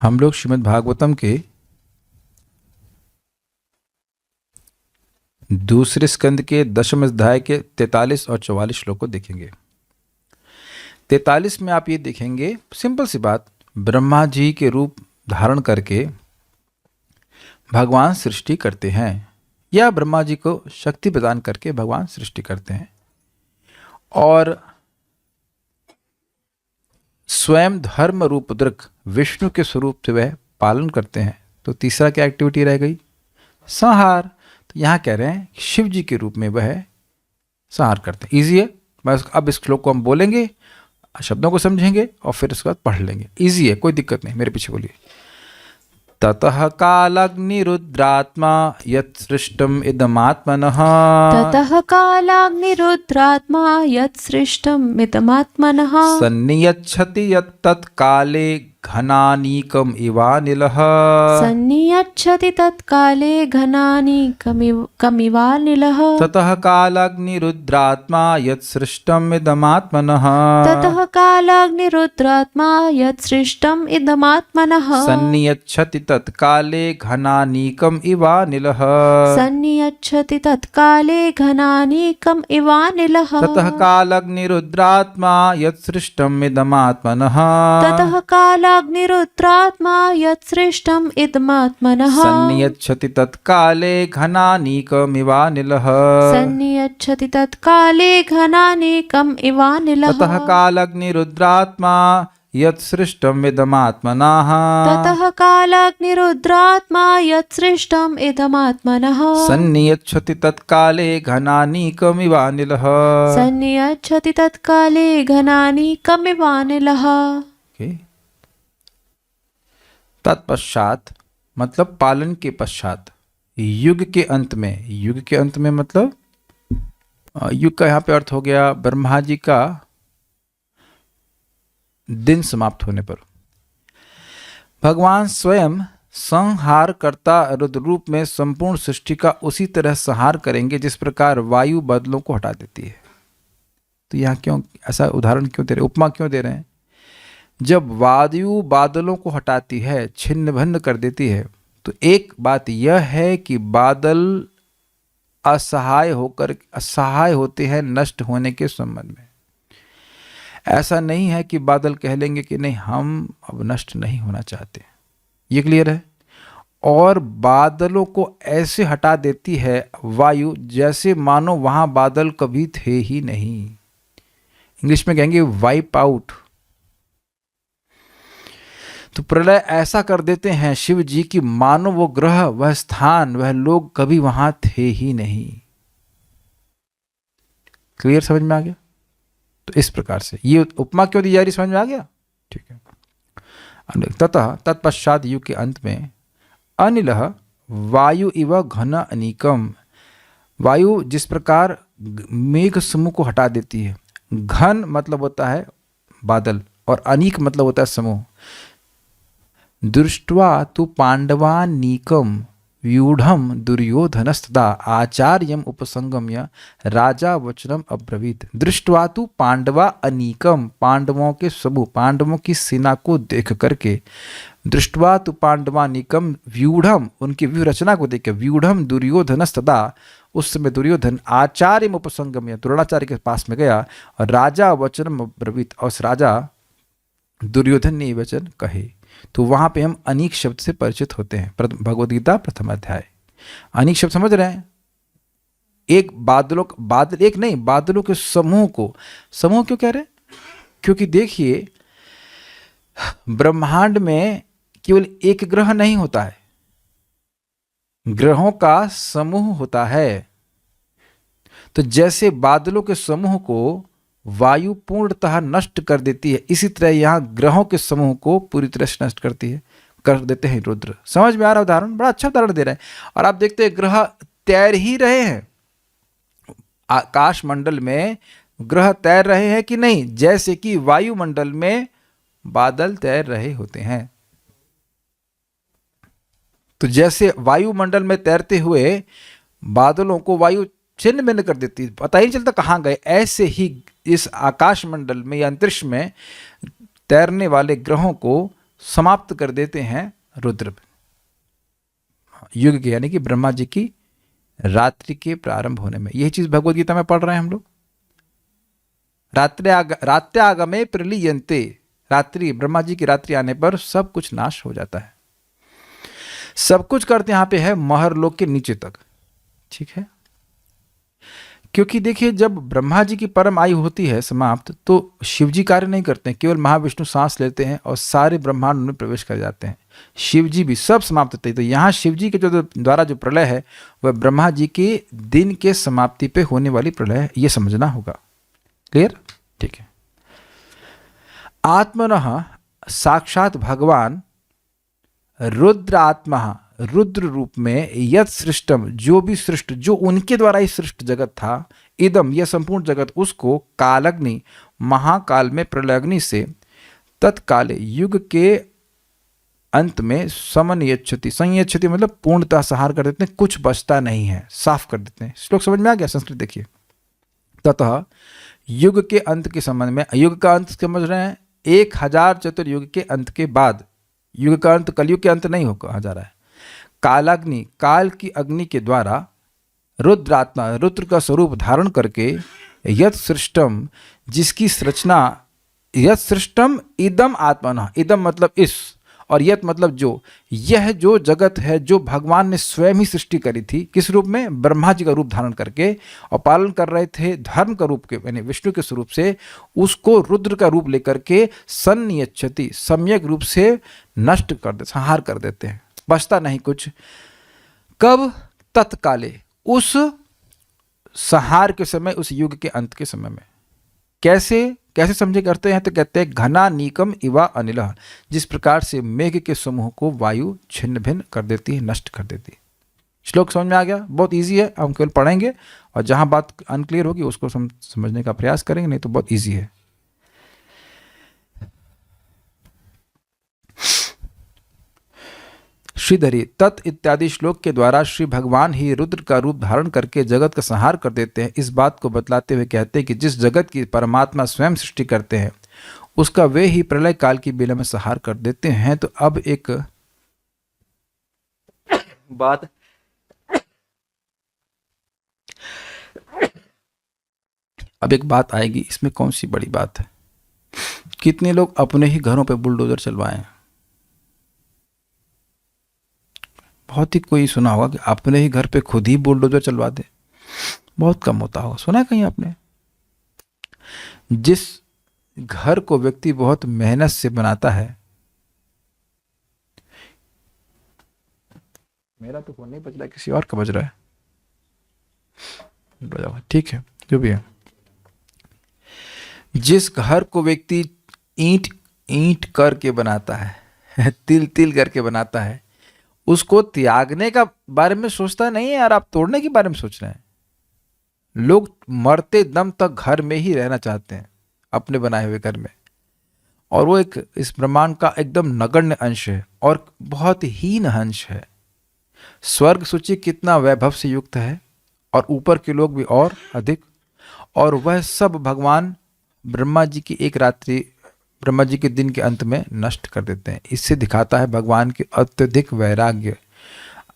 हम लोग श्रीमद् भागवतम के दूसरे स्कंद के 10वें अध्याय के 43 और 44 श्लोक को देखेंगे। 43 में आप ये देखेंगे, सिंपल सी बात, ब्रह्मा जी के रूप धारण करके भगवान सृष्टि करते हैं, या ब्रह्मा जी को शक्ति प्रदान करके भगवान सृष्टि करते हैं और स्वयं धर्म रूप रुद्र विष्णु के स्वरूप से वह पालन करते हैं। तो तीसरा क्या एक्टिविटी रह गई? संहार। तो यहाँ कह रहे हैं शिव जी के रूप में वह संहार करते हैं। ईजी है, बस अब इस श्लोक को हम बोलेंगे, शब्दों को समझेंगे और फिर उसके बाद पढ़ लेंगे। ईजी है, कोई दिक्कत नहीं, मेरे पीछे बोलिए। ततः कालाग्निरुद्रात्मा यत् सृष्टम इदमात्मनः। ततः कालाग्निरुद्रात्मा यत् सृष्टम इदमात्मनः। सन्नियच्छति यत् तत्काले घनानीकम इवानिलः। सन्नियच्छति तत्काले घनानीकमिवानिलः। ततः कालाग्निरुद्रात्मा यत् सृष्टम इदमात्मनः। ततः कालाग्निरुद्रात्मा यत् सृष्टम इदमात्मनः। सन्नियच्छति तत्काले घनानीकम इवानिलः। सन्नियच्छति तत्काले घनानीकम इवानिलः। ततः कालाग्निरुद्रात्मा यत् सृष्टम इदमात्मनः। ततः कालाग्निरुद्रात्मा यत् सृष्टम इदमात्मनः। सन्नियच्छति तत्काले घनानीकमिवानिलः। सन्नियच्छति तत्काले घनानीकम इवानिलः। ततः कालाग्निरुद्रात्मा यत् सृष्टम इदमात्मनः। ततः कालाग्निरुद्रात्मा यत् सृष्टम इदमात्मनः। सन्नियच्छति तत्काले घनानीकमिवानिलः। सन्नियच्छति तत्काले घनानीकमिवानिलः। तत्पश्चात मतलब पालन के पश्चात, युग के अंत में, युग के अंत में मतलब युग का यहाँ पे अर्थ हो गया ब्रह्मा जी का दिन समाप्त होने पर, भगवान स्वयं संहारकर्ता रुद्र रूप में संपूर्ण सृष्टि का उसी तरह संहार करेंगे जिस प्रकार वायु बादलों को हटा देती है। तो यहाँ क्यों ऐसा उदाहरण क्यों दे रहे, उपमा क्यों दे रहे हैं? जब वायु बादलों को हटाती है, छिन्न भिन्न कर देती है, तो एक बात यह है कि बादल असहाय होते हैं नष्ट होने के संबंध में। ऐसा नहीं है कि बादल कह लेंगे कि नहीं हम अब नष्ट नहीं होना चाहते। ये क्लियर है? और बादलों को ऐसे हटा देती है वायु जैसे मानो वहां बादल कभी थे ही नहीं। इंग्लिश में कहेंगे वाइप आउट। तो प्रलय ऐसा कर देते हैं शिव जी की मानो वो ग्रह, वह स्थान, वह लोग कभी वहां थे ही नहीं। क्लियर, समझ में आ गया? तो इस प्रकार से ये उपमा क्यों दी जा रही, समझ में आ गया? ठीक है। ततः तत्पश्चात युग के अंत में अनिलः वायु इव घन अनीकम, वायु जिस प्रकार मेघ समूह को हटा देती है, घन मतलब होता है बादल और अनीक मतलब होता है समूह। दृष्ट्वा तु पांडवानीकम व्यूढ़म दुर्योधनस्तदा आचार्यम उपसंगम्य राजा वचनम अब्रवीत। दृष्ट्वा तु पांडवा अनीकम, पांडवों के समूह, पांडवों की सेना को देख करके, दृष्ट्वा तु पांडवानीकम व्यूढ़म, उनकी व्यूह रचना को देख के, व्यूढ़म दुर्योधनस्तदा, उस समय दुर्योधन आचार्यम उपसंगम्य, द्रोणाचार्य के पास में गया और राजा वचनम अब्रवीत, और उस राजा दुर्योधन ने ये वचन कहे। तो वहां पे हम अनीक शब्द से परिचित होते हैं। भगवद गीता प्रथम अध्याय। अनीक शब्द समझ रहे हैं? एक बादल एक नहीं, बादलों के समूह को, समूह क्यों कह रहे हैं? क्योंकि देखिए ब्रह्मांड में केवल एक ग्रह नहीं होता है, ग्रहों का समूह होता है। तो जैसे बादलों के समूह को वायु पूर्णतः नष्ट कर देती है, इसी तरह यहां ग्रहों के समूह को पूरी तरह से नष्ट कर देते हैं रुद्र। समझ में आ रहा उदाहरण? बड़ा अच्छा उदाहरण दे रहे हैं। और आप देखते हैं ग्रह तैर ही रहे हैं, आकाश मंडल में ग्रह तैर रहे हैं कि नहीं, जैसे कि वायुमंडल में बादल तैर रहे होते हैं। तो जैसे वायुमंडल में तैरते हुए बादलों को वायु छिन्न भिन्न कर देती है, पता ही नहीं चलता कहाँ गए, ऐसे ही इस आकाश मंडल में या अंतरिक्ष में तैरने वाले ग्रहों को समाप्त कर देते हैं रुद्र युग के, यानी कि ब्रह्मा जी की रात्रि के प्रारंभ होने में। यही चीज भगवद गीता में पढ़ रहे हैं हम लोग। रात्यागमे प्रलीयन्ते, रात्रि, ब्रह्मा जी की रात्रि आने पर सब कुछ नाश हो जाता है। सब कुछ करते यहाँ पे है महरलोक के नीचे तक, ठीक है। क्योंकि देखिए जब ब्रह्मा जी की परम आयु होती है समाप्त, तो शिव जी कार्य नहीं करते हैं, केवल महाविष्णु सांस लेते हैं और सारे ब्रह्मांड में प्रवेश कर जाते हैं। शिव जी भी सब समाप्त होते हैं। तो यहाँ शिव जी के जो द्वारा जो प्रलय है वह ब्रह्मा जी के दिन के समाप्ति पे होने वाली प्रलय है, ये समझना होगा। क्लियर? ठीक है। आत्मनः साक्षात भगवान रुद्र आत्मा, रुद्र रूप में यत सृष्टम, जो भी सृष्ट, जो उनके द्वारा ही सृष्ट जगत था, इदम, यह संपूर्ण जगत, उसको कालग्नि, महाकाल में प्रलयग्नि से तत्काले, युग के अंत में समन्यच्छति, संयच्छति मतलब पूर्णतः संहार कर देते हैं, कुछ बचता नहीं है, साफ कर देते हैं। श्लोक समझ में आ गया? संस्कृत देखिए। ततः युग के अंत के संबंध में, युग का अंत समझ रहे हैं 1000 चतुर्युग के अंत के बाद, युग का अंत कलयुग के अंत नहीं हो कहा जा रहा है। कालाग्नि, काल की अग्नि के द्वारा रुद्रात्मा, रुद्र का स्वरूप धारण करके यत सृष्टम, जिसकी संरचना, यत सृष्टम इदम आत्मना, इदम मतलब इस, और यत मतलब जो, यह जो जगत है जो भगवान ने स्वयं ही सृष्टि करी थी, किस रूप में? ब्रह्मा जी का रूप धारण करके, और पालन कर रहे थे धर्म का रूप के, यानी विष्णु के स्वरूप से, उसको रुद्र का रूप लेकर के संयच्छति, सम्यक रूप से नष्ट कर दे, संहार कर देते हैं, बचता नहीं कुछ। कब? तत्काले, उस संहार के समय, उस युग के अंत के समय में। कैसे कैसे समझे करते हैं? तो कहते हैं घना नीकम इवा अनिल, जिस प्रकार से मेघ के समूह को वायु छिन्न भिन्न कर देती है, नष्ट कर देती है। श्लोक समझ में आ गया? बहुत इजी है, हम केवल पढ़ेंगे और जहां बात अनक्लियर होगी उसको समझने का प्रयास करेंगे, नहीं तो बहुत इजी है। श्रीधरी तत् इत्यादि श्लोक के द्वारा श्री भगवान ही रुद्र का रूप धारण करके जगत का संहार कर देते हैं। इस बात को बतलाते हुए कहते हैं कि जिस जगत की परमात्मा स्वयं सृष्टि करते हैं उसका वे ही प्रलय काल की बेला में संहार कर देते हैं। तो अब एक बात आएगी, इसमें कौन सी बड़ी बात है? कितने लोग अपने ही घरों पे बुलडोजर चलवाएं? बहुत ही कोई सुना होगा कि अपने ही घर पे खुद ही बुलडोजर चलवा दे, बहुत कम होता होगा। सुना है कहीं आपने? जिस घर को व्यक्ति बहुत मेहनत से बनाता है, मेरा तो फोन नहीं बज रहा है, किसी और का बज रहा है, ठीक है, जो भी है। जिस घर को व्यक्ति ईंट ईंट करके बनाता है, तिल तिल करके बनाता है, उसको त्यागने का बारे में सोचता नहीं है यार, आप तोड़ने के बारे में सोच रहे हैं। लोग मरते दम तक घर में ही रहना चाहते हैं, अपने बनाए हुए घर में, और वो एक इस ब्रह्मांड का एकदम नगण्य अंश है और बहुत हीन अंश है। स्वर्ग सोचिए कितना वैभव से युक्त है, और ऊपर के लोग भी और अधिक, और वह सब भगवान ब्रह्मा जी की एक रात्रि, ब्रह्मा जी के दिन के अंत में नष्ट कर देते हैं। इससे दिखाता है भगवान के अत्यधिक वैराग्य,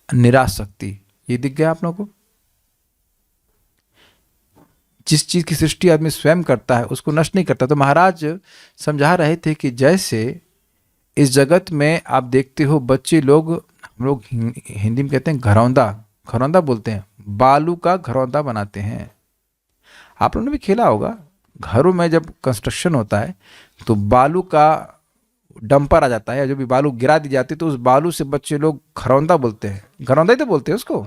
निरासक्ति। ये दिख गया आप लोगों को? जिस चीज की सृष्टि आदमी स्वयं करता है उसको नष्ट नहीं करता। तो महाराज समझा रहे थे कि जैसे इस जगत में आप देखते हो बच्चे लोग, हम लोग हिंदी में कहते हैं घरौंदा, घरौंदा बोलते हैं, बालू का घरौंदा बनाते हैं। आप लोगों ने भी खेला होगा, घरों में जब कंस्ट्रक्शन होता है तो बालू का डंपर आ जाता है, जो भी बालू गिरा दी जाती है तो उस बालू से बच्चे लोग घरौंदा बोलते हैं, घरौंदा ही तो बोलते हैं उसको।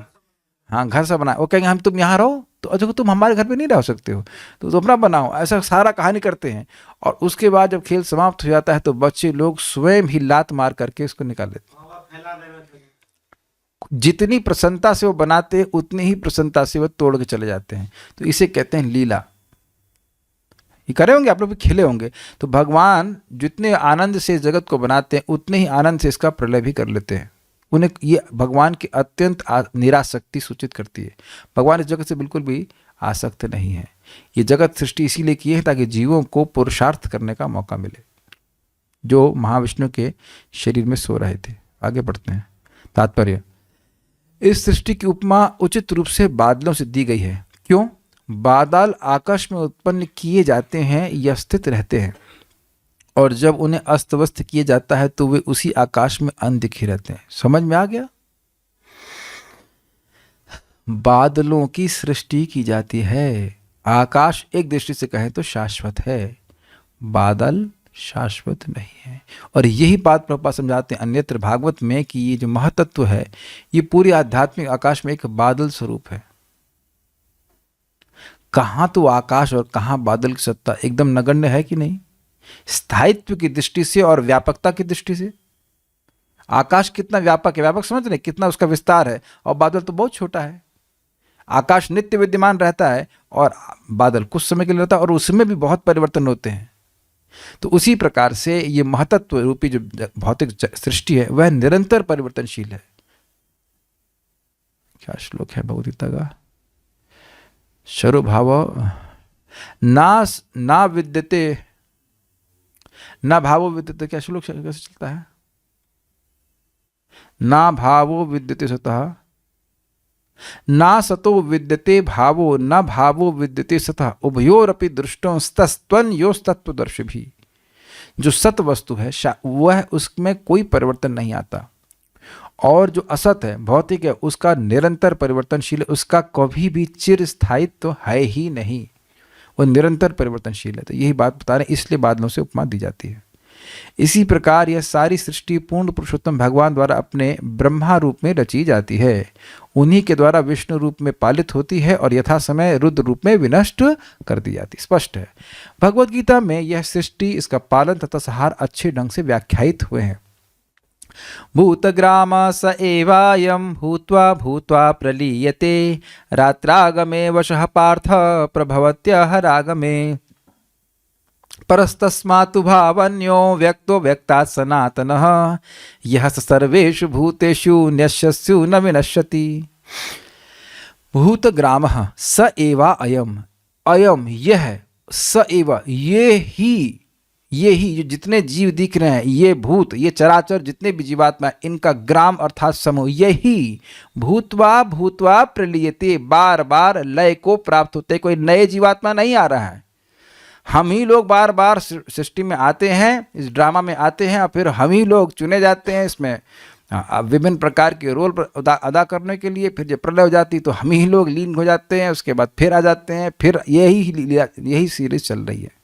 हाँ, घर सा बना, वो कहेंगे हम तुम यहाँ रहो, तो अच्छा तुम हमारे घर पे नहीं रह सकते हो, तो तुम अपना बनाओ, ऐसा सारा कहानी करते हैं। और उसके बाद जब खेल समाप्त हो जाता है तो बच्चे लोग स्वयं ही लात मार करके उसको निकाल लेते हैं। जितनी प्रसन्नता से वो बनाते हैं उतनी ही प्रसन्नता से वो तोड़ के चले जाते हैं। तो इसे कहते हैं लीला। ये करे होंगे आप लोग भी, खेले होंगे। तो भगवान जितने आनंद से इस जगत को बनाते हैं उतने ही आनंद से इसका प्रलय भी कर लेते हैं। उन्हें ये भगवान की अत्यंत निरासक्ति सूचित करती है। भगवान इस जगत से बिल्कुल भी आसक्त नहीं है। ये जगत सृष्टि इसीलिए की है ताकि जीवों को पुरुषार्थ करने का मौका मिले। जो महाविष्णु के शरीर में सो रहे थे। आगे बढ़ते हैं। तात्पर्य, इस सृष्टि की उपमा उचित रूप से बादलों से दी गई है। क्यों? बादल आकाश में उत्पन्न किए जाते हैं या स्थित रहते हैं, और जब उन्हें अस्त व्यस्त किया जाता है तो वे उसी आकाश में अनदिखे रहते हैं। समझ में आ गया? बादलों की सृष्टि की जाती है। आकाश एक दृष्टि से कहें तो शाश्वत है, बादल शाश्वत नहीं है। और यही बात प्रभुपाद समझाते हैं अन्यत्र भागवत में कि ये जो महतत्व है ये पूरी आध्यात्मिक आकाश में एक बादल स्वरूप है। कहाँ तो आकाश और कहाँ बादल की सत्ता एकदम नगण्य है कि नहीं? स्थायित्व की दृष्टि से और व्यापकता की दृष्टि से आकाश कितना व्यापक है, व्यापक समझ रहे कितना उसका विस्तार है, और बादल तो बहुत छोटा है। आकाश नित्य विद्यमान रहता है और बादल कुछ समय के लिए रहता है, और उसमें भी बहुत परिवर्तन होते हैं। तो उसी प्रकार से ये महतत्व रूपी जो भौतिक सृष्टि है वह निरंतर परिवर्तनशील है। क्या श्लोक है भगवद गीता का? शरो भाव ना विद्यते ना भावो विद्यते। क्या श्लोक कैसे चलता है? ना भावो विद्यते सतः, ना सतो विद्यते भावो, न भावो विद्यते सतः, उभयोरपि दृष्टों स्तस्त्वन् योस्तत्वदर्शी भी। जो सत वस्तु है वह उसमें कोई परिवर्तन नहीं आता, और जो असत है भौतिक है उसका निरंतर परिवर्तनशील है, उसका कभी भी चिर स्थायित्व तो है ही नहीं, वो निरंतर परिवर्तनशील है। तो यही बात बता रहे हैं, इसलिए बादलों से उपमा दी जाती है। इसी प्रकार यह सारी सृष्टि पूर्ण पुरुषोत्तम भगवान द्वारा अपने ब्रह्मा रूप में रची जाती है, उन्हीं के द्वारा विष्णु रूप में पालित होती है और यथा समय रुद्र रूप में विनष्ट कर दी जाती है। स्पष्ट है, भगवद गीता में यह सृष्टि, इसका पालन तथा संहार अच्छे ढंग से व्याख्यायित हुए हैं। भूतग्राम स एवायं भूत्वा भूत्वा प्रलीयते, रात्रागमे वशः पार्थ प्रभवत्यः रागमे, परस्तस्मात् भावन्यो व्यक्तो व्यक्तात् सनातनः, यः स सर्वेषु भूतेषु न्यस्यस्यु न विनश्यति। भूतग्रामः स एवा अयम, अयम यह, स एवा ये ही जो जितने जीव दिख रहे हैं, ये भूत, ये चराचर जितने भी जीवात्मा, इनका ग्राम अर्थात समूह, यही भूतवा भूतवा प्रलीयते, बार बार लय को प्राप्त होते। कोई नए जीवात्मा नहीं आ रहा है, हम ही लोग बार बार सृष्टि में आते हैं, इस ड्रामा में आते हैं, और फिर हम ही लोग चुने जाते हैं इसमें विभिन्न प्रकार के रोल अदा करने के लिए। फिर जब प्रलय हो जाती तो हम ही लोग लीन हो जाते हैं, उसके बाद फिर आ जाते हैं, फिर यही सीरीज चल रही है।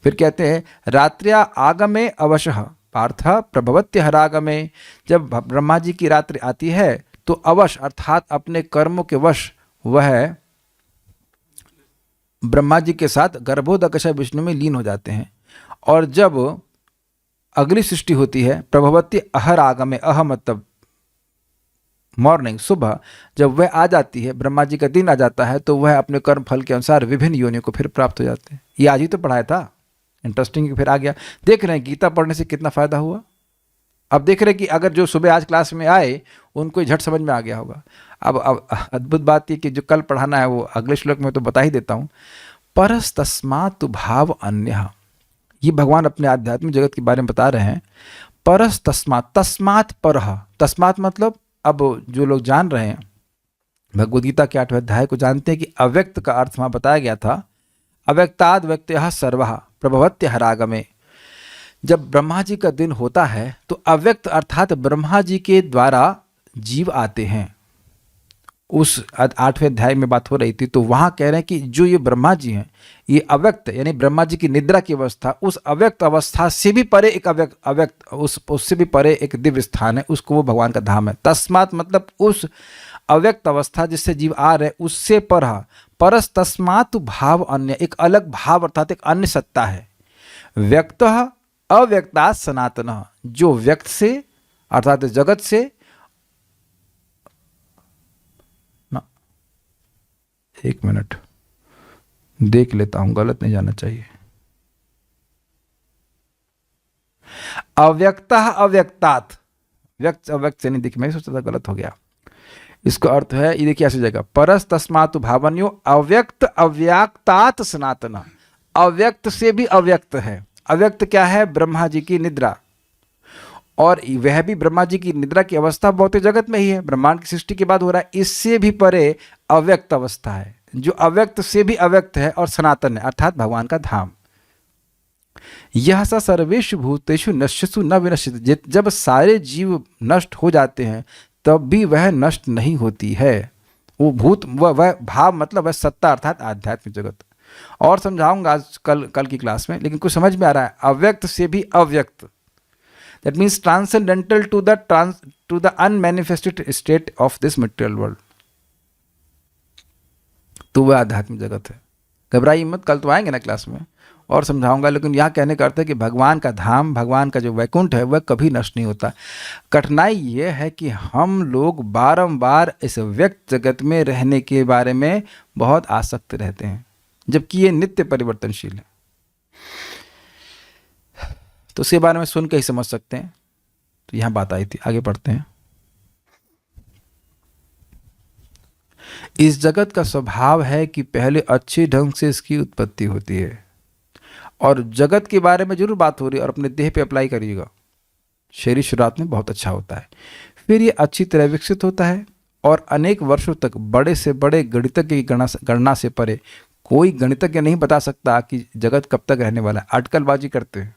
फिर कहते हैं रात्र्या आगमे अवशः पार्थ प्रभवत्यः रागमे, जब ब्रह्मा जी की रात्रि आती है तो अवश अर्थात अपने कर्मों के वश वह ब्रह्मा जी के साथ गर्भोदकश विष्णु में लीन हो जाते हैं। और जब अगली सृष्टि होती है प्रभवत्य अहर आगमे, अह मतलब मॉर्निंग, सुबह, जब वह आ जाती है, ब्रह्मा जी का दिन आ जाता है, तो वह अपने कर्म फल के अनुसार विभिन्न योनियों को फिर प्राप्त हो जाते हैं। ये आज ही तो पढ़ाया था, इंटरेस्टिंग फिर आ गया। देख रहे हैं गीता पढ़ने से कितना फायदा हुआ। अब देख रहे हैं कि अगर जो सुबह आज क्लास में आए उनको झट समझ में आ गया होगा। अब अद्भुत बात ये कि जो कल पढ़ाना है वो अगले श्लोक में तो बता ही देता हूँ। परस्तस्मात् भाव अन्यः, ये भगवान अपने आध्यात्मिक जगत के बारे में बता रहे हैं। परस्तस्मात्, तस्मात् परः, तस्मात् मतलब अब जो लोग जान रहे हैं भगवद गीता के 8वें अध्याय को जानते हैं कि अव्यक्त का अर्थ वहाँ बताया गया था। अव्यक्ताद् व्यक्तयः सर्वः प्रभवत्यः रागमे, जब ब्रह्मा जी का दिन होता है तो अव्यक्त अर्थात ब्रह्मा जी के द्वारा जीव आते हैं। उस 8वें अध्याय में बात हो रही थी, तो वहाँ कह रहे हैं कि जो ये ब्रह्मा जी हैं ये अव्यक्त यानी ब्रह्मा जी की निद्रा की अवस्था, उस अव्यक्त अवस्था से भी परे एक अव्यक्त उससे भी परे एक दिव्य स्थान है, उसको वो भगवान का धाम है। तस्मात् मतलब उस अव्यक्त अवस्था जिससे जीव आ रहे उससे परस तस्मात् भाव अन्य, एक अलग भाव अर्थात एक अन्य सत्ता है। व्यक्तः अव्यक्तात् सनातनः, जो व्यक्त से अर्थात जगत से ना, एक मिनट देख लेता हूं, गलत नहीं जाना चाहिए। अव्यक्तः अव्यक्तात्, व्यक्त अव्यक्त से नहीं दिख, मैं सोचा था गलत हो गया। इसका अर्थ है, ये देखिए ऐसी जगह, परस तस्मात् भावन्यो अव्यक्त अव्याक्तात् सनातन, अव्यक्त से भी अव्यक्त है, अव्यक्त क्या है? ब्रह्मा जी की निद्रा, और वह भी ब्रह्मा जी की निद्रा की अवस्था भौतिक जगत में ही है, ब्रह्मांड की सृष्टि के बाद हो रहा है। इससे भी परे अव्यक्त अवस्था है, जो अव्यक्त से भी अव्यक्त है और सनातन है, अर्थात भगवान का धाम। यह स सर्वेषु भूतेषु नश्यसु न विनश्यति। जब सारे जीव नष्ट हो जाते हैं तब भी वह नष्ट नहीं होती है। वो भूत, वह भाव मतलब वह सत्ता, अर्थात आध्यात्मिक जगत। और समझाऊंगा आज कल की क्लास में, लेकिन कुछ समझ में आ रहा है? अव्यक्त से भी अव्यक्त, that means transcendental to the unmanifested state of this material world, तो वह आध्यात्मिक जगत है। घबराइए मत, कल तो आएंगे ना क्लास में और समझाऊंगा। लेकिन यहाँ कहने का अर्थ है कि भगवान का धाम, भगवान का जो वैकुंठ है, वह कभी नष्ट नहीं होता। कठिनाई यह है कि हम लोग बारंबार इस व्यक्त जगत में रहने के बारे में बहुत आसक्त रहते हैं, जबकि ये नित्य परिवर्तनशील है। तो उसके बारे में सुन के ही समझ सकते हैं। तो यहाँ बात आई थी, आगे बढ़ते हैं। इस जगत का स्वभाव है कि पहले अच्छे ढंग से इसकी उत्पत्ति होती है, और जगत के बारे में जरूर बात हो रही है, और अपने देह पे अप्लाई करिएगा। शरीर शुरुआत में बहुत अच्छा होता है, फिर ये अच्छी तरह विकसित होता है, और अनेक वर्षों तक बड़े से बड़े गणितज्ञ की गणना से परे कोई गणितज्ञ नहीं बता सकता कि जगत कब तक रहने वाला है। अटकलबाजी करते हैं,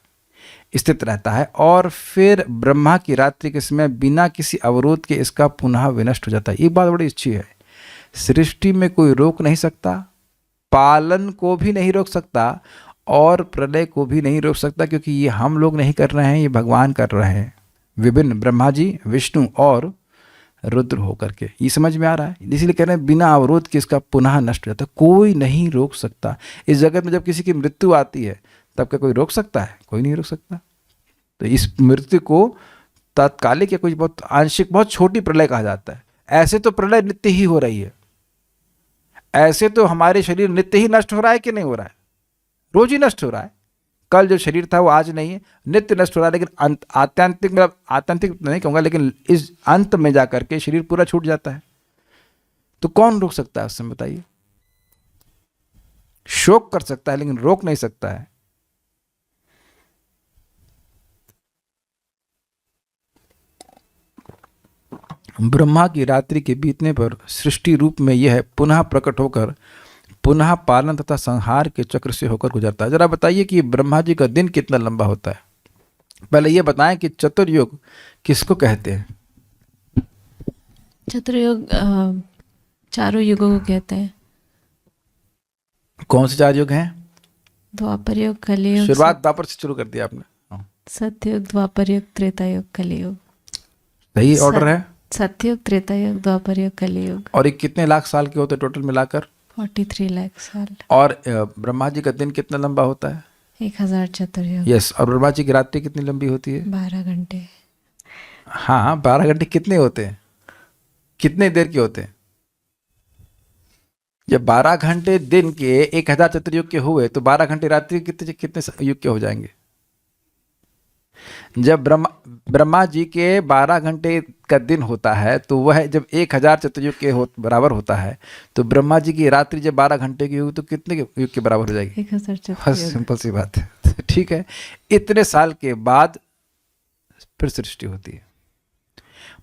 स्थित रहता है, और फिर ब्रह्मा की रात्रि के समय बिना किसी अवरोध के इसका पुनः विनष्ट हो जाता है। एक बात बड़ी अच्छी है, सृष्टि में कोई रोक नहीं सकता, पालन को भी नहीं रोक सकता, और प्रलय को भी नहीं रोक सकता, क्योंकि ये हम लोग नहीं कर रहे हैं, ये भगवान कर रहे हैं, विभिन्न ब्रह्मा जी, विष्णु और रुद्र होकर के। ये समझ में आ रहा है? इसलिए कह रहे हैं बिना अवरोध के इसका पुनः नष्ट हो जाता है, कोई नहीं रोक सकता। इस जगत में जब किसी की मृत्यु आती है तब क्या कोई रोक सकता है? कोई नहीं रोक सकता। तो इस मृत्यु को तात्कालिक या कुछ बहुत आंशिक, बहुत छोटी प्रलय कहा जाता है। ऐसे तो प्रलय नित्य ही हो रही है, ऐसे तो हमारे शरीर नित्य ही नष्ट हो रहा है कि नहीं हो रहा है? रोज ही नष्ट हो रहा है। कल जो शरीर था वो आज नहीं है, नित्य नष्ट हो रहा है। लेकिन आत्यंतिक, मतलब आत्यंतिक नहीं कहूँगा, लेकिन इस अंत में जाकर के शरीर पूरा छूट जाता है। तो कौन रोक सकता है उस समय? बताइए। शोक कर सकता है लेकिन रोक नहीं सकता है। ब्रह्मा की रात्रि के बीतने पर सृष्टि रूप में यह पुनः प्रकट होकर पुनः पालन तथा संहार के चक्र से होकर गुजरता है। जरा बताइए कि ब्रह्मा जी का दिन कितना लंबा होता है? पहले ये बताएं कि चतुर्युग किसको कहते हैं? चतुर्युग चारों युगों को कहते हैं। कौन से 4 युग हैं? द्वापर युग, कलियुग। शुरुआत द्वापर से शुरू कर दिया आपने। सत्ययुग, द्वापर युग, त्रेता युग, कलियुग। सही ऑर्डर है। सत्ययुग, त्रेता युग, द्वापर युग, कलियुग। और ये कितने लाख साल के होते टोटल मिलाकर? 43 लाख साल। और ब्रह्मा जी का दिन कितना लंबा होता है? 1000 चतुर्युग। यस। और ब्रह्मा जी की रात्रि कितनी लंबी होती है? 12 घंटे। हाँ, 12 घंटे कितने होते हैं? कितने देर के होते हैं? जब 12 घंटे दिन के 1000 चतुर्युग के हुए तो 12 घंटे रात्रि कितने कितने युग के हो जाएंगे? जब ब्रह्मा जी के 12 घंटे का दिन होता है तो वह जब 1000 चतुर्युग के बराबर होता है, तो ब्रह्मा जी की रात्रि जब 12 घंटे की हुई तो कितने युग के बराबर हो जाएगी? 1000 चतुर्युग। बस सिंपल सी बात है। ठीक है, इतने साल के बाद फिर सृष्टि होती है।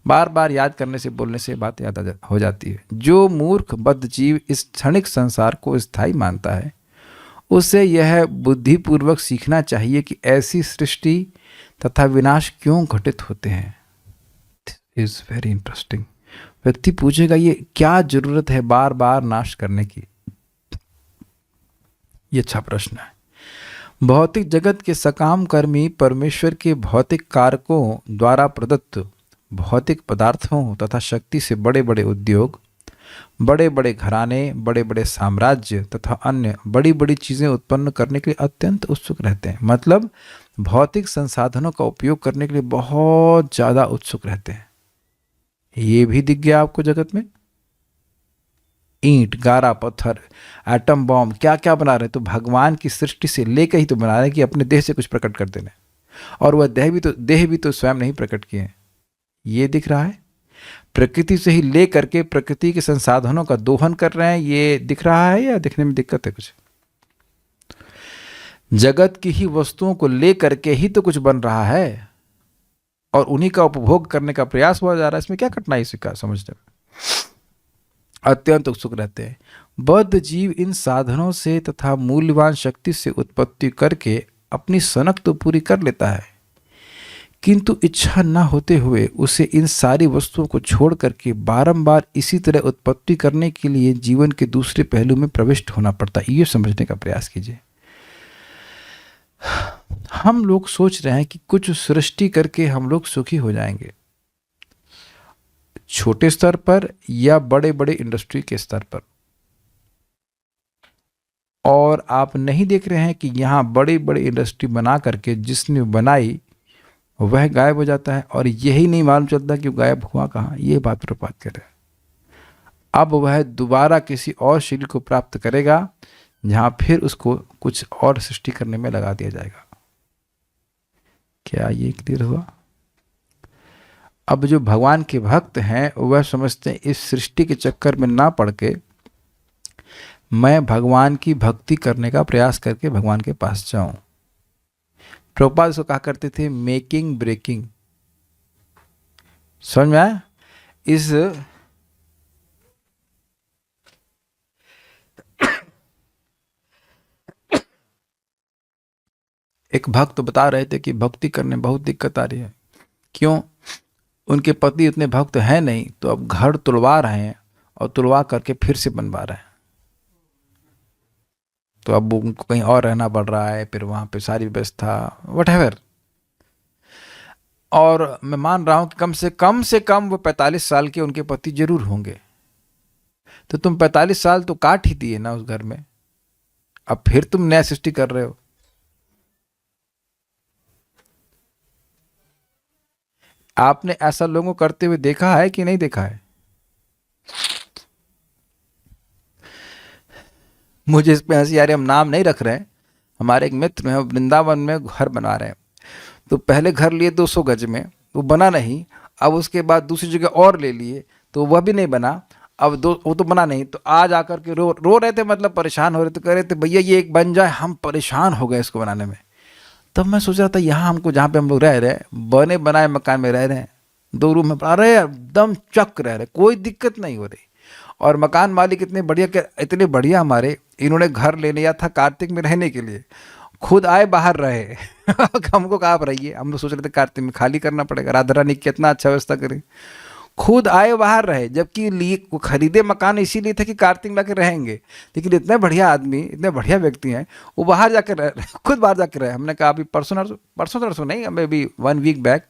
बार बार याद करने से, बोलने से बात याद हो जाती है। जो मूर्ख बद्ध जीव इस क्षणिक संसार को स्थायी मानता है, उसे यह बुद्धिपूर्वक सीखना चाहिए कि ऐसी सृष्टि तथा विनाश क्यों घटित होते हैं। Is very interesting. व्यक्ति पूछेगा ये क्या जरूरत है बार बार नाश करने की? ये अच्छा प्रश्न है। भौतिक जगत के सकाम कर्मी परमेश्वर के भौतिक कारकों द्वारा प्रदत्त भौतिक पदार्थों तथा शक्ति से बड़े बड़े उद्योग, बड़े बड़े घराने, बड़े बड़े साम्राज्य तथा अन्य बड़ी बड़ी चीज़ें उत्पन्न करने के लिए अत्यंत उत्सुक रहते हैं। मतलब भौतिक संसाधनों का उपयोग करने के लिए बहुत ज़्यादा उत्सुक रहते हैं। ये भी दिख गया आपको जगत में? ईंट, गारा, पत्थर, एटम बॉम्ब, क्या क्या बना रहे हैं। तो भगवान की सृष्टि से लेकर ही तो बना रहे हैं कि अपने देह से कुछ प्रकट कर देना। और वह देह भी तो स्वयं नहीं प्रकट किए हैं। ये दिख रहा है। प्रकृति से ही ले करके प्रकृति के संसाधनों का दोहन कर रहे हैं। ये दिख रहा है या दिखने में दिक्कत है कुछ? जगत की ही वस्तुओं को ले करके ही तो कुछ बन रहा है और उन्हीं का उपभोग करने का प्रयास हुआ जा रहा है। इसमें क्या कठिनाई का समझने में अत्यंत उत्सुक रहते हैं। बद्ध जीव इन साधनों से तथा मूल्यवान शक्ति से उत्पत्ति करके अपनी सनक तो पूरी कर लेता है, किंतु इच्छा न होते हुए उसे इन सारी वस्तुओं को छोड़ करके बारंबार इसी तरह उत्पत्ति करने के लिए जीवन के दूसरे पहलू में प्रविष्ट होना पड़ता है। ये समझने का प्रयास कीजिए। हम लोग सोच रहे हैं कि कुछ सृष्टि करके हम लोग सुखी हो जाएंगे, छोटे स्तर पर या बड़े बड़े इंडस्ट्री के स्तर पर। और आप नहीं देख रहे हैं कि यहाँ बड़ी बड़ी इंडस्ट्री बना करके जिसने बनाई वह गायब हो जाता है, और यही नहीं मालूम चलता कि वो गायब हुआ कहाँ। ये बात पर बात कर रहे हैं। अब वह दोबारा किसी और शरीर को प्राप्त करेगा जहाँ फिर उसको कुछ और सृष्टि करने में लगा दिया जाएगा। क्या ये क्लियर हुआ? अब जो भगवान के भक्त हैं वह समझते हैं इस सृष्टि के चक्कर में ना पड़ के मैं भगवान की भक्ति करने का प्रयास करके भगवान के पास जाऊं। प्रभुपाद इसको कहा करते थे मेकिंग ब्रेकिंग। समझ में आया? इस एक भक्त बता रहे थे कि भक्ति करने बहुत दिक्कत आ रही है। क्यों? उनके पति उतने भक्त हैं नहीं, तो अब घर तुड़वा रहे हैं और तुड़वा करके फिर से बनवा रहे हैं। तो अब उनको कहीं और रहना पड़ रहा है, फिर वहाँ पे सारी व्यवस्था वटएवर। और मैं मान रहा हूँ कि कम से कम वो 45 साल के उनके पति जरूर होंगे। तो तुम 45 साल तो काट ही दिए ना उस घर में, अब फिर तुम नया सृष्टि कर रहे हो। आपने ऐसा लोगों करते हुए देखा है कि नहीं देखा है? मुझे इस पे हंसी आ रही, हम नाम नहीं रख रहे हैं। हमारे एक मित्र हैं, वृंदावन में घर बना रहे हैं। तो पहले घर लिए 200 गज में, वो बना नहीं। अब उसके बाद दूसरी जगह और ले लिए, तो वह भी नहीं बना। अब वो तो बना नहीं, तो आज आकर के रो रहे थे, मतलब परेशान हो रहे थे, कह रहे थे भैया ये एक बन जाए, हम परेशान हो गए इसको बनाने में। तब मैं सोच रहा था यहाँ हमको, जहाँ पे हम लोग रह रहे हैं, बने बनाए मकान में रह रहे हैं, 2 रूम में, अरे एकदम चक रह रहे, कोई दिक्कत नहीं हो रही। और मकान मालिक इतने बढ़िया हमारे, इन्होंने घर ले लिया था कार्तिक में रहने के लिए, खुद आए बाहर रहे। हमको कहा आप रहिए, हम लोग सोच रहे थे कार्तिक में खाली करना पड़ेगा, राधा रानी कितना अच्छा व्यवस्था करें, खुद आए बाहर रहे। जबकि लिए खरीदे मकान इसीलिए था कि कार्तिक में जाकर रहेंगे, लेकिन इतने बढ़िया आदमी, इतने बढ़िया व्यक्ति हैं, वो बाहर जाकर रहे, खुद बाहर जाकर रहे। हमने कहा अभी परसों नहीं, हमें अभी 1 वीक बैक,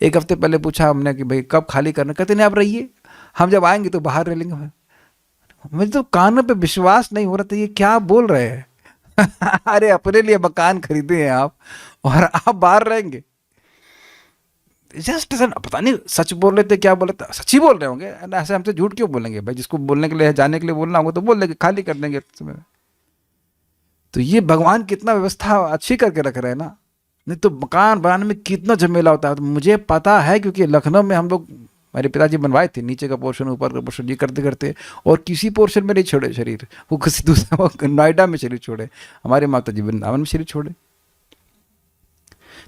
1 हफ्ते पहले पूछा हमने कि भाई कब खाली करना, कहते नहीं आप रहिए, हम जब आएंगे तो बाहर रह लेंगे। मुझे तो कानों पे विश्वास नहीं हो रहा था, ये क्या बोल रहे हैं। अरे अपने लिए मकान खरीदे हैं आप और आप बाहर रहेंगे। जस्ट पता नहीं सच बोल रहे थे क्या बोल रहे थे, सच ही बोल रहे होंगे, ऐसे हमसे झूठ क्यों बोलेंगे भाई? जिसको बोलने के लिए, जाने के लिए बोलना होगा तो बोल देंगे, खाली कर देंगे समय। तो ये भगवान कितना व्यवस्था अच्छी करके रख रहे हैं ना, नहीं तो मकान बनाने में कितना झमेला होता है। तो मुझे पता है, क्योंकि लखनऊ में हम लोग, मेरे पिताजी बनवाए थे, नीचे का पोर्शन ऊपर का पोर्शन, ये करते करते, और किसी पोर्शन में नहीं छोड़े शरीर, वो किसी दूसरे नोएडा में शरीर छोड़े, हमारे माता जी वृंदावन में शरीर छोड़े।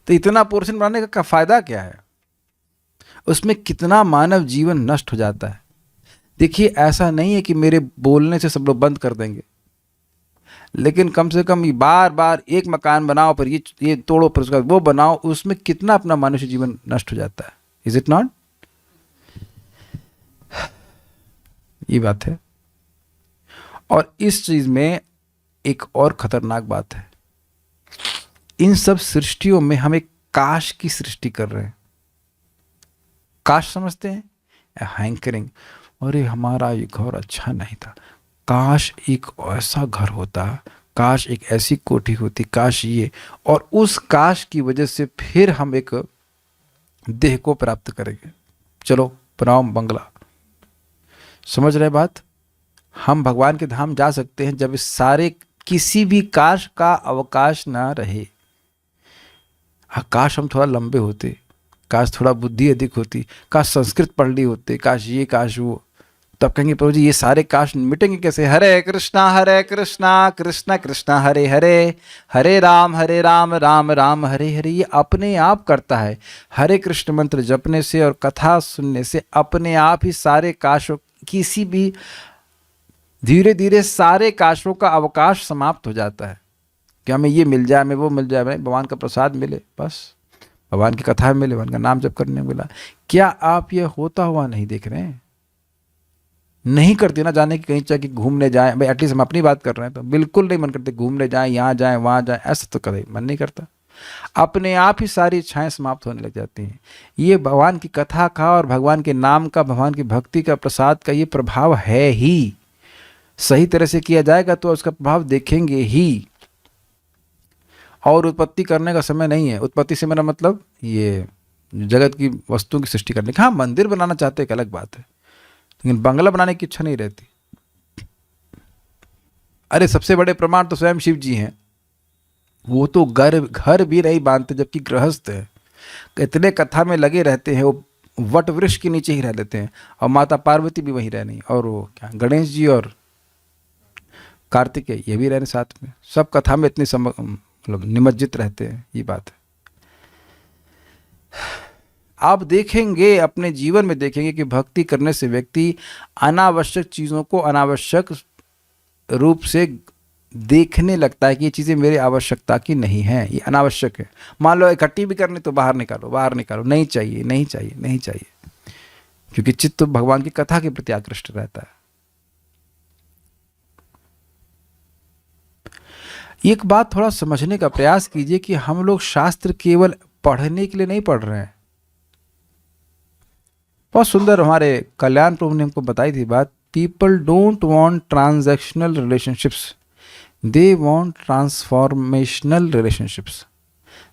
तो इतना पोर्शन बनाने का फायदा क्या है? उसमें कितना मानव जीवन नष्ट हो जाता है। देखिए ऐसा नहीं है कि मेरे बोलने से सब लोग बंद कर देंगे, लेकिन कम से कम बार बार एक मकान बनाओ, पर ये तोड़ो, पर उसका वो बनाओ, उसमें कितना अपना मनुष्य जीवन नष्ट हो जाता है। Is it not? ये बात है। और इस चीज में एक और खतरनाक बात है, इन सब सृष्टियों में हम एक काश की सृष्टि कर रहे हैं। काश समझते हैं? हैंकरिंग, अरे हमारा ये घर अच्छा नहीं था, काश एक ऐसा घर होता, काश एक ऐसी कोठी होती, काश ये, और उस काश की वजह से फिर हम एक देह को प्राप्त करेंगे। चलो बनाओ बंगला। समझ रहे बात? हम भगवान के धाम जा सकते हैं जब इस सारे किसी भी काश का अवकाश ना रहे। काश हम थोड़ा लंबे होते, काश थोड़ा बुद्धि अधिक होती, काश संस्कृत पढ़ ली होते, काश ये काश वो, तो आप कहेंगे प्रभु जी ये सारे कास्ट मिटेंगे कैसे? हरे कृष्णा कृष्णा कृष्णा हरे हरे, हरे राम राम राम हरे हरे। ये अपने आप करता है। हरे कृष्ण मंत्र जपने से और कथा सुनने से अपने आप ही सारे काशों, किसी भी धीरे धीरे सारे काशों का अवकाश समाप्त हो जाता है कि हमें ये मिल जाए, हमें वो मिल जाए, हमें भगवान का प्रसाद मिले, बस भगवान की कथा मिले, भगवान का नाम जप करने मिला। क्या आप ये होता हुआ नहीं देख रहे हैं? नहीं करते ना जाने की कहीं चाहे कि घूमने जाएं, भाई एटलीस्ट हम अपनी बात कर रहे हैं तो बिल्कुल नहीं मन करते घूमने जाएं, यहाँ जाएं वहाँ जाएं, ऐसा तो कभी मन नहीं करता। अपने आप ही सारी इच्छाएं समाप्त होने लग जाती हैं। ये भगवान की कथा का और भगवान के नाम का, भगवान की भक्ति का, प्रसाद का ये प्रभाव है ही। सही तरह से किया जाएगा तो उसका प्रभाव देखेंगे ही। और उत्पत्ति करने का समय नहीं है। उत्पत्ति से मेरा मतलब ये जगत की वस्तुओं की सृष्टि करने का। हाँ, मंदिर बनाना चाहते एक अलग बात है, लेकिन बंगला बनाने की इच्छा नहीं रहती। अरे सबसे बड़े प्रमाण तो स्वयं शिव जी हैं। वो तो घर भी नहीं बांधते जबकि गृहस्थ है। इतने कथा में लगे रहते हैं, वो वट वृक्ष के नीचे ही रह लेते हैं। और माता पार्वती भी वहीं रहनी, और वो क्या गणेश जी और कार्तिकेय ये भी रहने साथ में। सब कथा में इतनी मतलब निमज्जित रहते हैं, ये बात है। आप देखेंगे, अपने जीवन में देखेंगे कि भक्ति करने से व्यक्ति अनावश्यक चीज़ों को अनावश्यक रूप से देखने लगता है कि ये चीज़ें मेरी आवश्यकता की नहीं है, ये अनावश्यक है। मान लो इकट्ठी भी करनी तो बाहर निकालो, नहीं चाहिए, नहीं चाहिए, नहीं चाहिए, क्योंकि चित्त तो भगवान की कथा के प्रति आकृष्ट रहता है। एक बात थोड़ा समझने का प्रयास कीजिए कि हम लोग शास्त्र केवल पढ़ने के लिए नहीं पढ़ रहे हैं। बहुत सुंदर हमारे कल्याण प्रभु ने हमको बताई थी बात, people don't want transactional relationships, they want transformational relationships.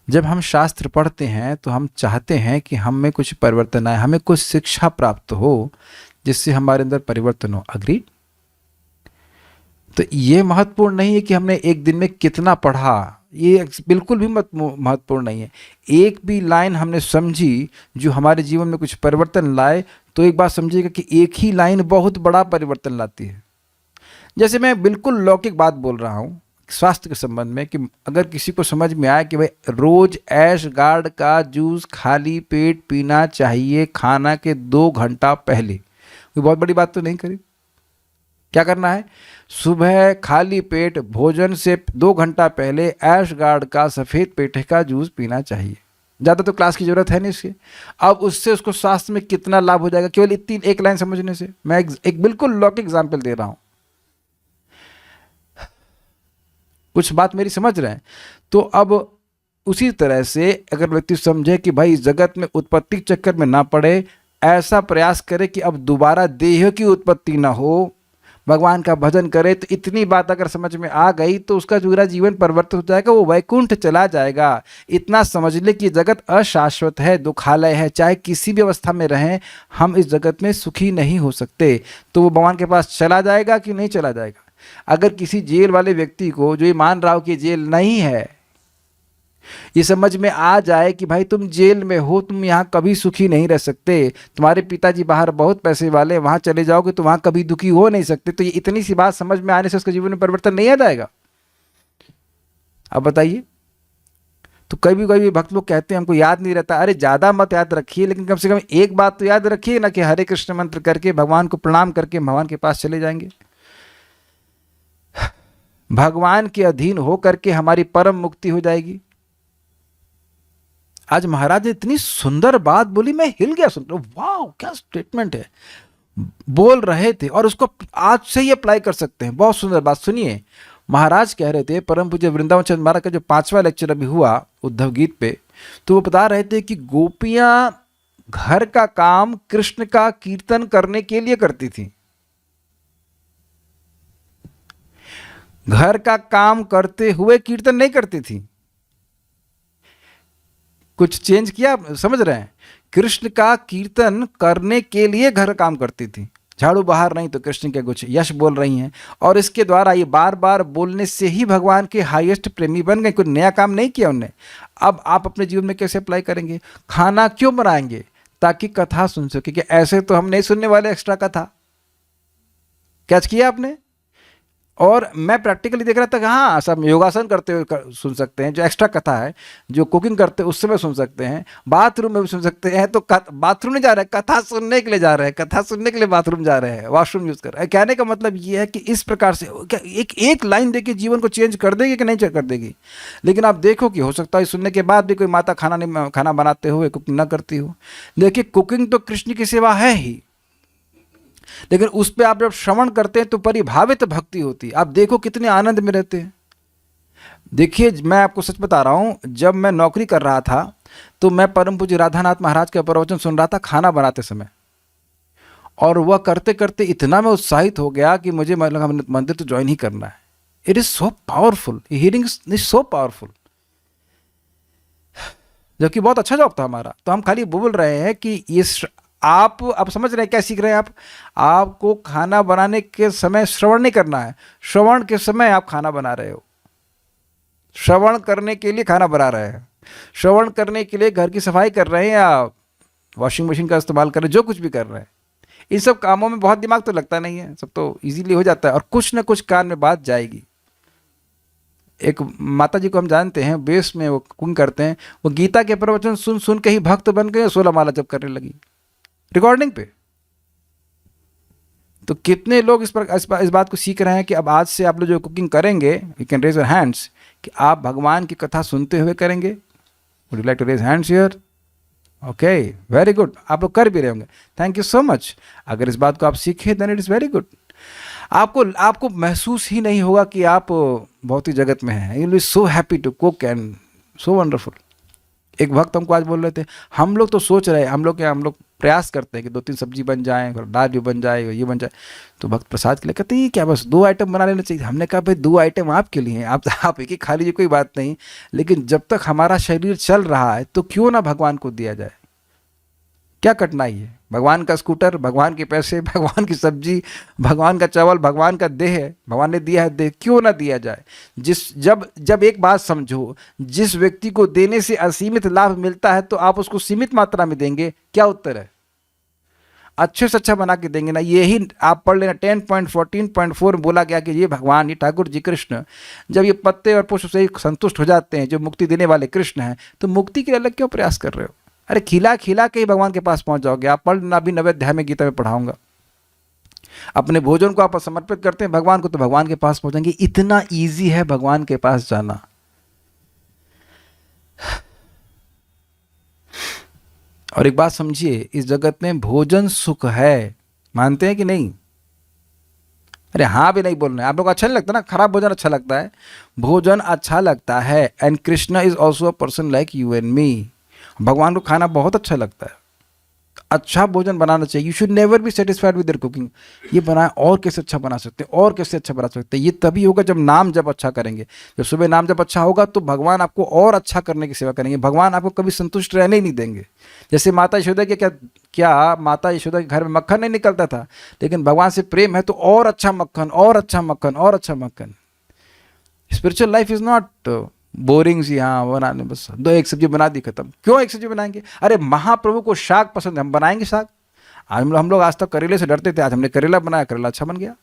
जब हम शास्त्र पढ़ते हैं तो हम चाहते हैं कि हम में कुछ परिवर्तन आए, हमें कुछ शिक्षा प्राप्त हो जिससे हमारे अंदर परिवर्तन हो। अग्री? तो ये महत्वपूर्ण नहीं है कि हमने एक दिन में कितना पढ़ा, ये बिल्कुल भी महत्वपूर्ण नहीं है। एक भी लाइन हमने समझी जो हमारे जीवन में कुछ परिवर्तन लाए, तो एक बात समझिएगा कि एक ही लाइन बहुत बड़ा परिवर्तन लाती है। जैसे मैं बिल्कुल लौकिक बात बोल रहा हूँ स्वास्थ्य के संबंध में, कि अगर किसी को समझ में आए कि भाई रोज ऐश गार्ड का जूस खाली पेट पीना चाहिए खाना के 2 घंटा पहले, कोई बहुत बड़ी बात तो नहीं करी। क्या करना है? सुबह खाली पेट भोजन से 2 घंटा पहले ऐश गार्ड का सफ़ेद पेठे का जूस पीना चाहिए। ज़्यादा तो क्लास की ज़रूरत है नहीं इसके। अब उससे उसको स्वास्थ्य में कितना लाभ हो जाएगा केवल इतनी एक लाइन समझने से। मैं एक बिल्कुल लौकिक एग्जाम्पल दे रहा हूँ, कुछ बात मेरी समझ रहे हैं? तो अब उसी तरह से अगर व्यक्ति समझे कि भाई इस जगत में उत्पत्ति के चक्कर में ना पड़े, ऐसा प्रयास करे कि अब दोबारा देह की उत्पत्ति ना हो, भगवान का भजन करे, तो इतनी बात अगर समझ में आ गई तो उसका पूरा जीवन परिवर्तित हो जाएगा, वो वैकुंठ चला जाएगा। इतना समझ ले कि जगत अशाश्वत है, दुखालय है, चाहे किसी भी अवस्था में रहें हम इस जगत में सुखी नहीं हो सकते। तो वो भगवान के पास चला जाएगा कि नहीं चला जाएगा? अगर किसी जेल वाले व्यक्ति को, जो ये मान रहा हो कि जेल नहीं है, ये समझ में आ जाए कि भाई तुम जेल में हो, तुम यहाँ कभी सुखी नहीं रह सकते, तुम्हारे पिताजी बाहर बहुत पैसे वाले, वहाँ चले जाओगे तो वहाँ कभी दुखी हो नहीं सकते, तो ये इतनी सी बात समझ में आने से उसके जीवन में परिवर्तन नहीं आ जाएगा? अब बताइए। तो कभी भक्त लोग कहते हैं हमको याद नहीं रहता। अरे ज़्यादा मत याद रखिए, लेकिन कम से कम एक बात तो याद रखिए ना कि हरे कृष्ण मंत्र करके भगवान को प्रणाम करके भगवान के पास चले जाएंगे। भगवान के अधीन हो करके हमारी परम मुक्ति हो जाएगी। आज महाराज ने इतनी सुंदर बात बोली, मैं हिल गया सुनकर। वाह क्या स्टेटमेंट है, बोल रहे थे और उसको आज से ही अप्लाई कर सकते हैं। बहुत सुंदर बात सुनिए। महाराज कह रहे थे, परम पूज्य वृंदावन चंद्र महाराज का जो 5वां लेक्चर अभी हुआ उद्धव गीत पे, तो वो बता रहे थे कि गोपियां घर का काम कृष्ण का कीर्तन करने के लिए करती थी। घर का काम करते हुए कीर्तन नहीं करती थी। कुछ चेंज किया, समझ रहे हैं? कृष्ण का कीर्तन करने के लिए घर काम करती थी। झाड़ू बाहर नहीं तो कृष्ण के कुछ यश बोल रही हैं, और इसके द्वारा ये बार बार बोलने से ही भगवान के हाईएस्ट प्रेमी बन गए। कोई नया काम नहीं किया उनने। अब आप अपने जीवन में कैसे अप्लाई करेंगे? खाना क्यों बनाएंगे? ताकि कथा सुन सके, कि ऐसे तो हम नहीं सुनने वाले एक्स्ट्रा कथा। कैच किया आपने? और मैं प्रैक्टिकली देख रहा था कि हाँ, सब योगासन करते हुए सुन सकते हैं, जो एक्स्ट्रा कथा है, जो कुकिंग करते हैं उस समय सुन सकते हैं, बाथरूम में भी सुन सकते हैं। तो बाथरूम नहीं जा रहे हैं, कथा सुनने के लिए जा रहे हैं, कथा सुनने के लिए बाथरूम जा रहे हैं, वॉशरूम यूज कर रहे हैं। कहने का मतलब ये है कि इस प्रकार से क्या एक लाइन देखिए जीवन को चेंज कर देगी कि नहीं कर देगी। लेकिन आप देखो कि हो सकता है सुनने के बाद भी कोई माता खाना बनाते हुए कुकिंग ना करती हो। देखिए, कुकिंग तो कृष्ण की सेवा है ही, लेकिन उस पर आप जब श्रवण करते हैं तो परिभावित भक्ति होती है। आप देखो कितने आनंद में रहते हैं। देखिए, मैं आपको सच बता रहा हूँ, जब मैं नौकरी कर रहा था तो मैं परम पूज्य राधानाथ महाराज का प्रवचन सुन रहा था खाना बनाते समय, और वह करते करते इतना मैं उत्साहित हो गया कि मुझे लगा मंदिर तो ज्वाइन ही करना है। It is so powerful, hearing is so powerful. जबकि बहुत अच्छा जॉब था हमारा, तो हम खाली बोल रहे हैं कि ये आप अब समझ रहे हैं क्या सीख रहे हैं आपको खाना बनाने के समय श्रवण नहीं करना है, श्रवण के समय आप खाना बना रहे हो। श्रवण करने के लिए खाना बना रहे हैं, श्रवण करने के लिए घर की सफाई कर रहे हैं या वॉशिंग मशीन का इस्तेमाल कर रहे हैं, जो कुछ भी कर रहे हैं। इन सब कामों में बहुत दिमाग तो लगता नहीं है, सब तो इजीली हो जाता है, और कुछ ना कुछ कान में बात जाएगी। एक माता जी को हम जानते हैं, बेस में वो कुकिंग करते हैं, वो गीता के प्रवचन सुन सुन के ही भक्त बन गए, 16 माला जप करने लगी रिकॉर्डिंग पे। तो कितने लोग इस बात को सीख रहे हैं कि अब आज से आप लोग जो कुकिंग करेंगे, you can raise your hands, कि आप भगवान की कथा सुनते हुए करेंगे। Would you like to raise hands here? Okay, very good, आप लोग कर भी रहे होंगे, थैंक यू सो मच। अगर इस बात को आप सीखे then it is very good. आपको महसूस ही नहीं होगा कि आप भौतिक जगत में हैं। You will be so happy to cook and so wonderful. एक भक्त हमको आज बोल रहे थे, हम लोग तो सोच रहे हैं, हम लोग प्रयास करते हैं कि 2-3 सब्जी बन जाए, दाल भी बन जाए, ये बन जाए। तो भक्त प्रसाद के लिए कहते हैं क्या बस 2 आइटम बना लेना चाहिए? हमने कहा भाई 2 आइटम आपके लिए हैं, आप एक ही खा लीजिए, कोई बात नहीं, लेकिन जब तक हमारा शरीर चल रहा है तो क्यों ना भगवान को दिया जाए। क्या कठिनाई है? भगवान का स्कूटर, भगवान के पैसे, भगवान की सब्जी, भगवान का चावल, भगवान का देह है, भगवान ने दिया है देह, क्यों ना दिया जाए। जब एक बात समझो, जिस व्यक्ति को देने से असीमित लाभ मिलता है तो आप उसको सीमित मात्रा में देंगे, क्या उत्तर है? अच्छे से अच्छा बना के देंगे ना। यही आप पढ़ लेना 10.14.4 में बोला गया कि ये भगवान, ये ठाकुर जी कृष्ण जब ये पत्ते और पुष्प से संतुष्ट हो जाते हैं, जो मुक्ति देने वाले कृष्ण हैं, तो मुक्ति के लिए अलग क्यों प्रयास कर रहे हो? अरे खिला खिला के ही भगवान के पास पहुंच जाओगे। आप पढ़ना भी 9वें अध्याय में गीता में पढ़ाऊंगा। अपने भोजन को आप समर्पित करते हैं भगवान को, तो भगवान के पास पहुंचेंगे। इतना ईजी है भगवान के पास जाना। और एक बात समझिए, इस जगत में भोजन सुख है, मानते हैं कि नहीं? अरे हाँ भी नहीं बोलना है आप लोग। अच्छा नहीं लगता ना, खराब भोजन अच्छा लगता है, भोजन अच्छा लगता है। And Krishna is also a person like you and मी। भगवान को खाना बहुत अच्छा लगता है, अच्छा भोजन बनाना चाहिए। You should never be satisfied with their cooking. ये बनाए और कैसे अच्छा बना सकते हैं, और कैसे अच्छा बना सकते हैं। ये तभी होगा जब नाम जब अच्छा करेंगे। जब सुबह नाम जब अच्छा होगा तो भगवान आपको और अच्छा करने की सेवा करेंगे। भगवान आपको कभी संतुष्ट रहने ही नहीं देंगे। जैसे माता यशोदा के क्या माता यशोदा के घर में मक्खन नहीं निकलता था, लेकिन भगवान से प्रेम है तो और अच्छा मक्खन, और अच्छा मक्खन, और अच्छा मक्खन। Spiritual life is not boring see, हाँ बनाने बस 1 सब्जी बना दी खत्म। क्यों 1 सब्जी बनाएंगे? अरे महाप्रभु को शाक पसंद है, हम बनाएंगे शाक। हम लोग आज तक करेले से डरते थे, आज हमने करेला बनाया, करेला अच्छा बन गया।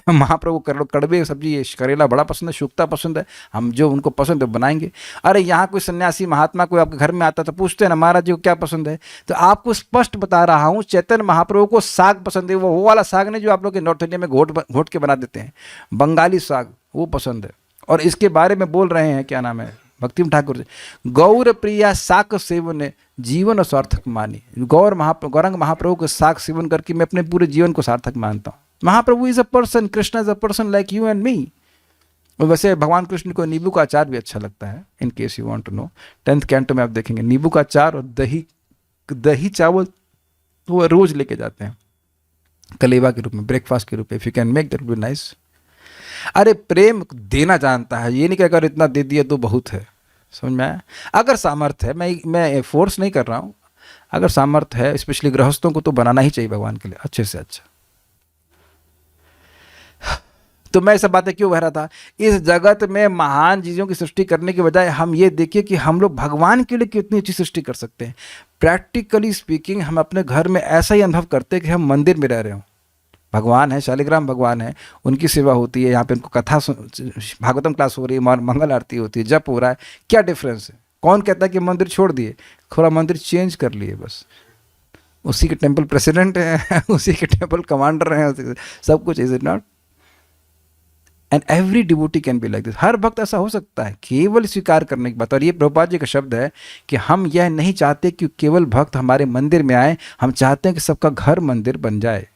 महाप्रभु कड़वे सब्जी, ये करेला बड़ा पसंद है, शुक्ता पसंद है, हम जो उनको पसंद है बनाएंगे। अरे यहाँ कोई सन्यासी महात्मा कोई आपके घर में आता तो पूछते हैं ना महाराज जी को क्या पसंद है, तो आपको स्पष्ट बता रहा हूँ, चैतन्य महाप्रभु को साग पसंद है। वो वाला साग नहीं जो आप लोग के नॉर्थ इंडिया में घोट के बना देते हैं, बंगाली साग, वो पसंद है। और इसके बारे में बोल रहे हैं, क्या नाम है, भक्तिम ठाकुर जी, गौर प्रिया साक सेवन जीवन सार्थक मानी। गौरंग महाप्रभु के साग सेवन करके मैं अपने पूरे जीवन को सार्थक मानता हूँ। Mahaprabhu is a person, Krishna is a person like you and me. वैसे भगवान कृष्ण को नींबू का अचार भी अच्छा लगता है। In case you want to know, 10th canto में आप देखेंगे नींबू का अचार और दही चावल वो रोज लेके जाते हैं कलेवा के रूप में, ब्रेकफास्ट के रूप में। If you can make that will be nice. अरे प्रेम देना जानता है, ये नहीं कहकर इतना दे दिया तो बहुत है, समझ में आया? अगर सामर्थ्य है, मैं फोर्स नहीं कर रहा हूँ, अगर सामर्थ्य है, स्पेशली गृहस्थों को, तो बनाना ही चाहिए भगवान के लिए अच्छे से अच्छा। तो मैं सब बातें क्यों कह रहा था? इस जगत में महान चीज़ों की सृष्टि करने के बजाय हम ये देखिए कि हम लोग भगवान के लिए कितनी अच्छी सृष्टि कर सकते हैं। प्रैक्टिकली स्पीकिंग हम अपने घर में ऐसा ही अनुभव करते हैं कि हम मंदिर में रह रहे हों। भगवान है, शालिग्राम भगवान है, उनकी सेवा होती है, यहाँ पे उनको कथा भागवतम क्लास हो रही है, मंगल आरती होती है, जप हो रहा है, क्या डिफरेंस है? कौन कहता है कि मंदिर छोड़ दिए? थोड़ा मंदिर चेंज कर लिए बस, उसी के टेम्पल प्रेसिडेंट हैं उसी के टेम्पल कमांडर हैं, सब कुछ। Is it not? And every devotee can be like this. हर भक्त ऐसा हो सकता है, केवल स्वीकार करने की बात। और ये प्रभुपाद जी का शब्द है कि हम यह नहीं चाहते कि केवल भक्त हमारे मंदिर में आए, हम चाहते हैं कि सबका घर मंदिर बन जाए।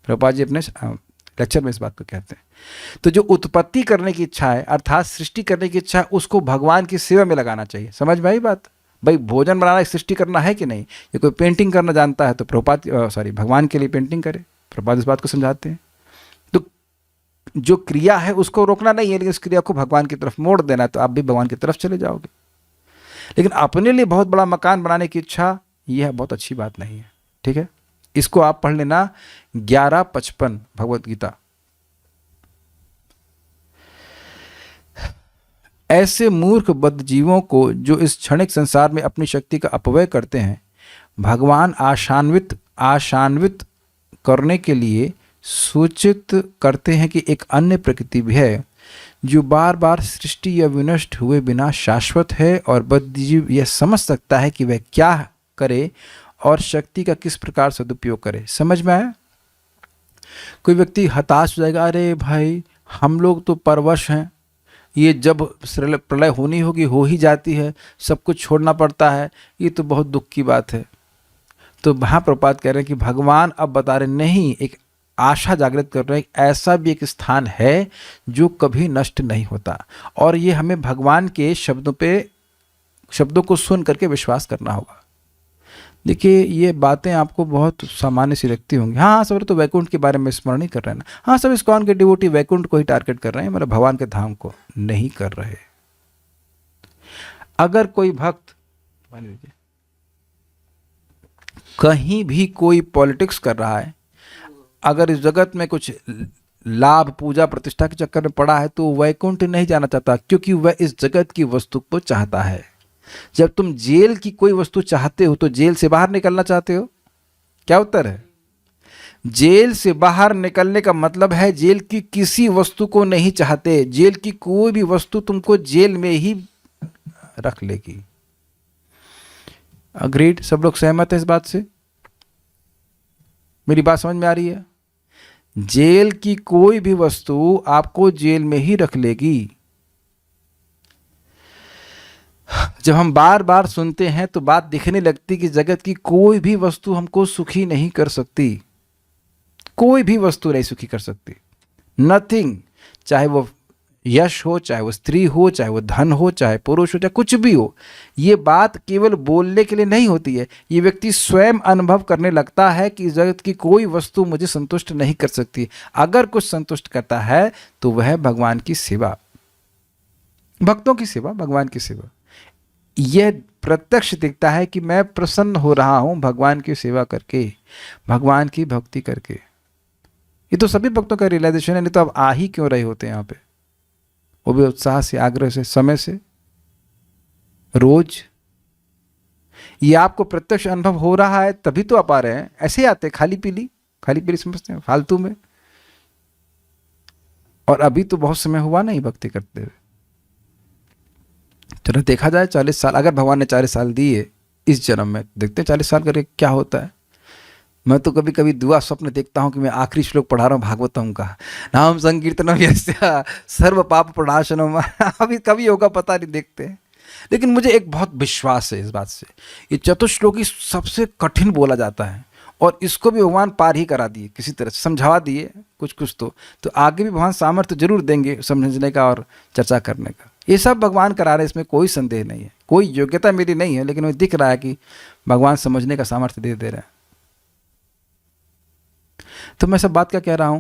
प्रभुपाद जी अपने लेक्चर में इस बात को कहते हैं। तो जो उत्पत्ति करने की इच्छा है, अर्थात सृष्टि करने की इच्छा है, उसको भगवान की सेवा में लगाना चाहिए। समझ में आई बात? भाई भोजन बनाना सृष्टि करना है कि नहीं? ये कोई पेंटिंग करना जानता है तो भगवान के लिए पेंटिंग करे। प्रभुपाद इस बात को समझाते हैं। तो जो क्रिया है उसको रोकना नहीं है, लेकिन उस क्रिया को भगवान की तरफ मोड़ देना है, तो आप भी भगवान की तरफ चले जाओगे। लेकिन अपने लिए बहुत बड़ा मकान बनाने की इच्छा, यह बहुत अच्छी बात नहीं है। ठीक है, इसको आप पढ़ लेना 11:55 भगवत गीता। ऐसे मूर्ख बद्ध जीवों को जो इस क्षणिक संसार में अपनी शक्ति का अपव्यय करते हैं, भगवान आशान्वित करने के लिए सूचित करते हैं कि एक अन्य प्रकृति भी है जो बार बार सृष्टि या विनष्ट हुए बिना शाश्वत है, और बद्धजीव यह समझ सकता है कि वह क्या करे और शक्ति का किस प्रकार सदुपयोग करे। समझ में आया? कोई व्यक्ति हताश हो जाएगा, अरे भाई हम लोग तो परवश हैं, ये जब प्रलय होनी होगी हो ही जाती है, सब कुछ छोड़ना पड़ता है, ये तो बहुत दुख की बात है। तो वहाँ प्रभुपाद कह रहे हैं कि भगवान अब बता रहे नहीं, एक आशा जागृत कर रहे हैं, ऐसा भी एक स्थान है जो कभी नष्ट नहीं होता। और ये हमें भगवान के शब्दों को सुन करके विश्वास करना होगा। देखिए ये बातें आपको बहुत सामान्य सी लगती होंगी। हाँ सब तो वैकुंठ के बारे में स्मरण ही कर रहे हैं ना, हाँ सब इस्कॉन के डिवोटी वैकुंठ को ही टारगेट कर रहे हैं, मतलब भगवान के धाम को नहीं कर रहे। अगर कोई भक्त मान लीजिए कहीं भी कोई पॉलिटिक्स कर रहा है, अगर इस जगत में कुछ लाभ पूजा प्रतिष्ठा के चक्कर में पड़ा है, तो वैकुंठ नहीं जाना चाहता, क्योंकि वह इस जगत की वस्तु को चाहता है। जब तुम जेल की कोई वस्तु चाहते हो तो जेल से बाहर निकलना चाहते हो? क्या उत्तर है? जेल से बाहर निकलने का मतलब है जेल की किसी वस्तु को नहीं चाहते। जेल की कोई भी वस्तु तुमको जेल में ही रख लेगी। अग्रीड? सब लोग सहमत है इस बात से? मेरी बात समझ में आ रही है? जेल की कोई भी वस्तु आपको जेल में ही रख लेगी। जब हम बार बार सुनते हैं तो बात दिखने लगती कि जगत की कोई भी वस्तु हमको सुखी नहीं कर सकती, कोई भी वस्तु नहीं सुखी कर सकती। नथिंग, चाहे वो यश हो, चाहे वो स्त्री हो, चाहे वो धन हो, चाहे पुरुष हो, चाहे कुछ भी हो। ये बात केवल बोलने के लिए नहीं होती है, ये व्यक्ति स्वयं अनुभव करने लगता है कि जगत की कोई वस्तु मुझे संतुष्ट नहीं कर सकती। अगर कुछ संतुष्ट करता है तो वह भगवान की सेवा, भक्तों की सेवा, भगवान की सेवा। यह प्रत्यक्ष दिखता है कि मैं प्रसन्न हो रहा हूं भगवान की सेवा करके, भगवान की भक्ति करके। ये तो सभी भक्तों का रियलाइजेशन है, नहीं तो आप आ ही क्यों रहे होते यहाँ पे, वो भी उत्साह से, आग्रह से, समय से, रोज। ये आपको प्रत्यक्ष अनुभव हो रहा है तभी तो आप आ रहे हैं। ऐसे ही आते खाली पीली समझते हैं, फालतू में। और अभी तो बहुत समय हुआ नहीं भक्ति करते हुए। चलो देखा जाए 40 साल, अगर भगवान ने 40 साल दिए इस जन्म में, देखते हैं 40 साल करके क्या होता है। मैं तो कभी कभी दुआ स्वप्न देखता हूँ कि मैं आखिरी श्लोक पढ़ा रहा हूँ भागवतम का, नाम संकीर्तनम यस्य सर्व पाप प्रणाशनम। अभी कभी होगा पता नहीं, देखते हैं। लेकिन मुझे एक बहुत विश्वास है इस बात से, ये चतुश्लोकी सबसे कठिन बोला जाता है, और इसको भी भगवान पार ही करा दिए, किसी तरह से समझा दिए कुछ तो आगे भी भगवान सामर्थ्य जरूर देंगे समझने का और चर्चा करने का। ये सब भगवान करा रहे हैं, इसमें कोई संदेह नहीं है। कोई योग्यता मेरी नहीं है, लेकिन मुझे दिख रहा है कि भगवान समझने का सामर्थ्य दे रहे हैं। तो मैं सब बात क्या कह रहा हूं,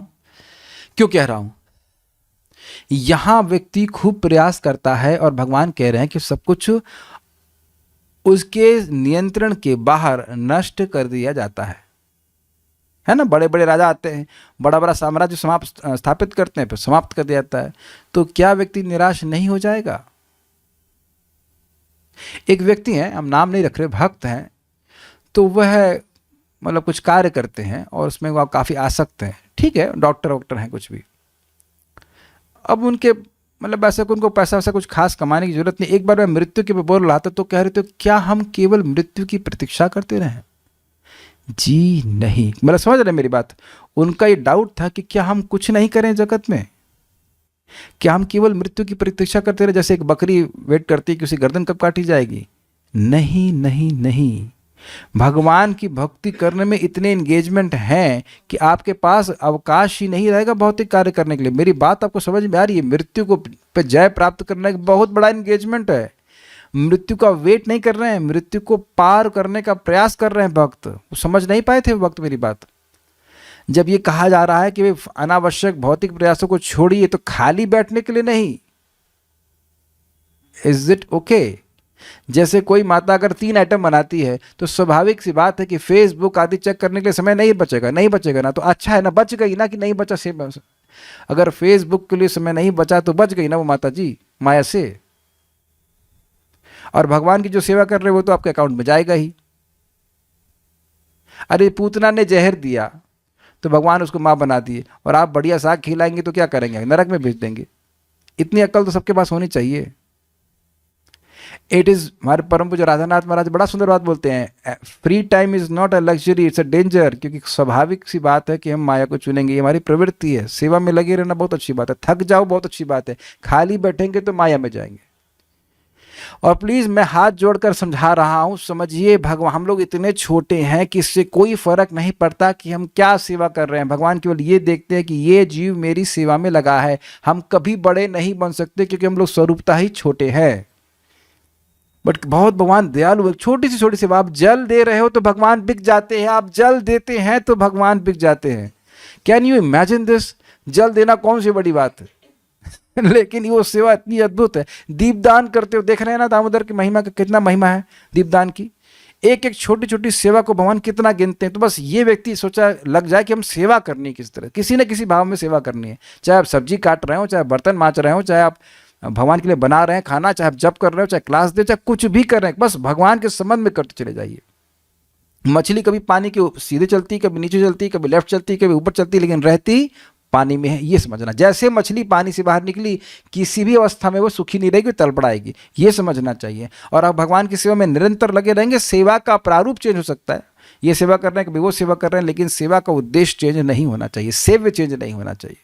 क्यों कह रहा हूं? यहां व्यक्ति खूब प्रयास करता है और भगवान कह रहे हैं कि सब कुछ उसके नियंत्रण के बाहर नष्ट कर दिया जाता है ना। बड़े बड़े राजा आते हैं, बड़ा बड़ा साम्राज्य स्थापित करते हैं, फिर समाप्त कर दिया जाता है। तो क्या व्यक्ति निराश नहीं हो जाएगा? एक व्यक्ति है, हम नाम नहीं रख रहे, भक्त हैं, तो वह मतलब कुछ कार्य करते हैं और उसमें वो काफ़ी आसक्त हैं, ठीक है, डॉक्टर वॉक्टर हैं कुछ भी, अब उनके मतलब ऐसा कि उनको पैसा वैसा कुछ खास कमाने की जरूरत नहीं, एक बार मैं मृत्यु के बोल रहा था तो कह रहे थे क्या हम केवल मृत्यु की प्रतीक्षा करते रहें? जी नहीं, मतलब समझ रहे मेरी बात, उनका ये डाउट था कि क्या हम कुछ नहीं करें जगत में, क्या हम केवल मृत्यु की प्रतीक्षा करते रहे, जैसे एक बकरी वेट करती है कि उसी गर्दन कब काटी जाएगी? नहीं नहीं नहीं, भगवान की भक्ति करने में इतने एंगेजमेंट हैं कि आपके पास अवकाश ही नहीं रहेगा भौतिक कार्य करने के लिए। मेरी बात आपको समझ में आ रही है? मृत्यु को पे जय प्राप्त करना एक बहुत बड़ा एंगेजमेंट है। मृत्यु का वेट नहीं कर रहे हैं, मृत्यु को पार करने का प्रयास कर रहे हैं भक्त। वो समझ नहीं पाए थे वक्त मेरी बात। जब ये कहा जा रहा है कि वे अनावश्यक भौतिक प्रयासों को छोड़िए, तो खाली बैठने के लिए नहीं। Is it okay? जैसे कोई माता अगर 3 आइटम बनाती है तो स्वाभाविक सी बात है कि फेसबुक आदि चेक करने के लिए समय नहीं बचेगा, नहीं बचेगा ना, तो अच्छा है ना, बच गई ना कि नहीं बचा से। अगर फेसबुक के लिए समय नहीं बचा तो बच गई ना वो माता जी माया से। और भगवान की जो सेवा कर रहे हो वो तो आपके अकाउंट में जाएगा ही। अरे पूतना ने जहर दिया तो भगवान उसको माँ बना दिए, और आप बढ़िया साग खिलाएंगे तो क्या करेंगे? नरक में भेज देंगे। इतनी अक्ल तो सबके पास होनी चाहिए। इट इज, हमारे परम पूज्य राधानाथ महाराज बड़ा सुंदर बात बोलते हैं, free time is not a luxury, it's a danger. क्योंकि स्वाभाविक सी बात है कि हम माया को चुनेंगे, ये हमारी प्रवृत्ति है। सेवा में लगे रहना बहुत अच्छी बात है, थक जाओ बहुत अच्छी बात है, खाली बैठेंगे तो माया में जाएंगे। और प्लीज मैं हाथ जोड़कर समझा रहा हूं, समझिए भगवान, हम लोग इतने छोटे हैं कि इससे कोई फर्क नहीं पड़ता कि हम क्या सेवा कर रहे हैं। भगवान केवल ये देखते हैं कि ये जीव मेरी सेवा में लगा है। हम कभी बड़े नहीं बन सकते क्योंकि हम लोग स्वरूपता ही छोटे हैं। बट बहुत भगवान दयालु है। छोटी सी सेवा, आप जल दे रहे हो तो भगवान बिक जाते हैं, आप जल देते हैं तो भगवान बिक जाते हैं। Can you imagine this? जल देना कौन सी बड़ी बात है लेकिन वो सेवा इतनी अद्भुत है। दीपदान करते हो, देख रहे हैं ना दामोदर की महिमा का कितना महिमा है दीपदान की। एक एक छोटी छोटी सेवा को भगवान कितना गिनते हैं। तो बस ये व्यक्ति सोचा लग जाए कि हम सेवा करनी है, किस तरह किसी न किसी भाव में सेवा करनी है। चाहे आप सब्जी काट रहे हो, चाहे बर्तन मांज रहे हो, चाहे आप भगवान के लिए बना रहे हैं खाना, चाहे आप जप कर रहे हो, चाहे क्लास दे, चाहे कुछ भी कर रहे हैं, बस भगवान के संबंध में करते चले जाइए। मछली कभी पानी के सीधे चलती, कभी नीचे चलती, कभी लेफ्ट चलती, कभी ऊपर चलती, लेकिन रहती पानी में है, ये समझना। जैसे मछली पानी से बाहर निकली, किसी भी अवस्था में वो सुखी नहीं रहेगी, तड़पड़ाएगी, ये समझना चाहिए। और आप भगवान की सेवा में निरंतर लगे रहेंगे। सेवा का प्रारूप चेंज हो सकता है, ये सेवा कर रहे हैं, कभी वो सेवा कर रहे हैं, लेकिन सेवा का उद्देश्य चेंज नहीं होना चाहिए, सेव्य चेंज नहीं होना चाहिए।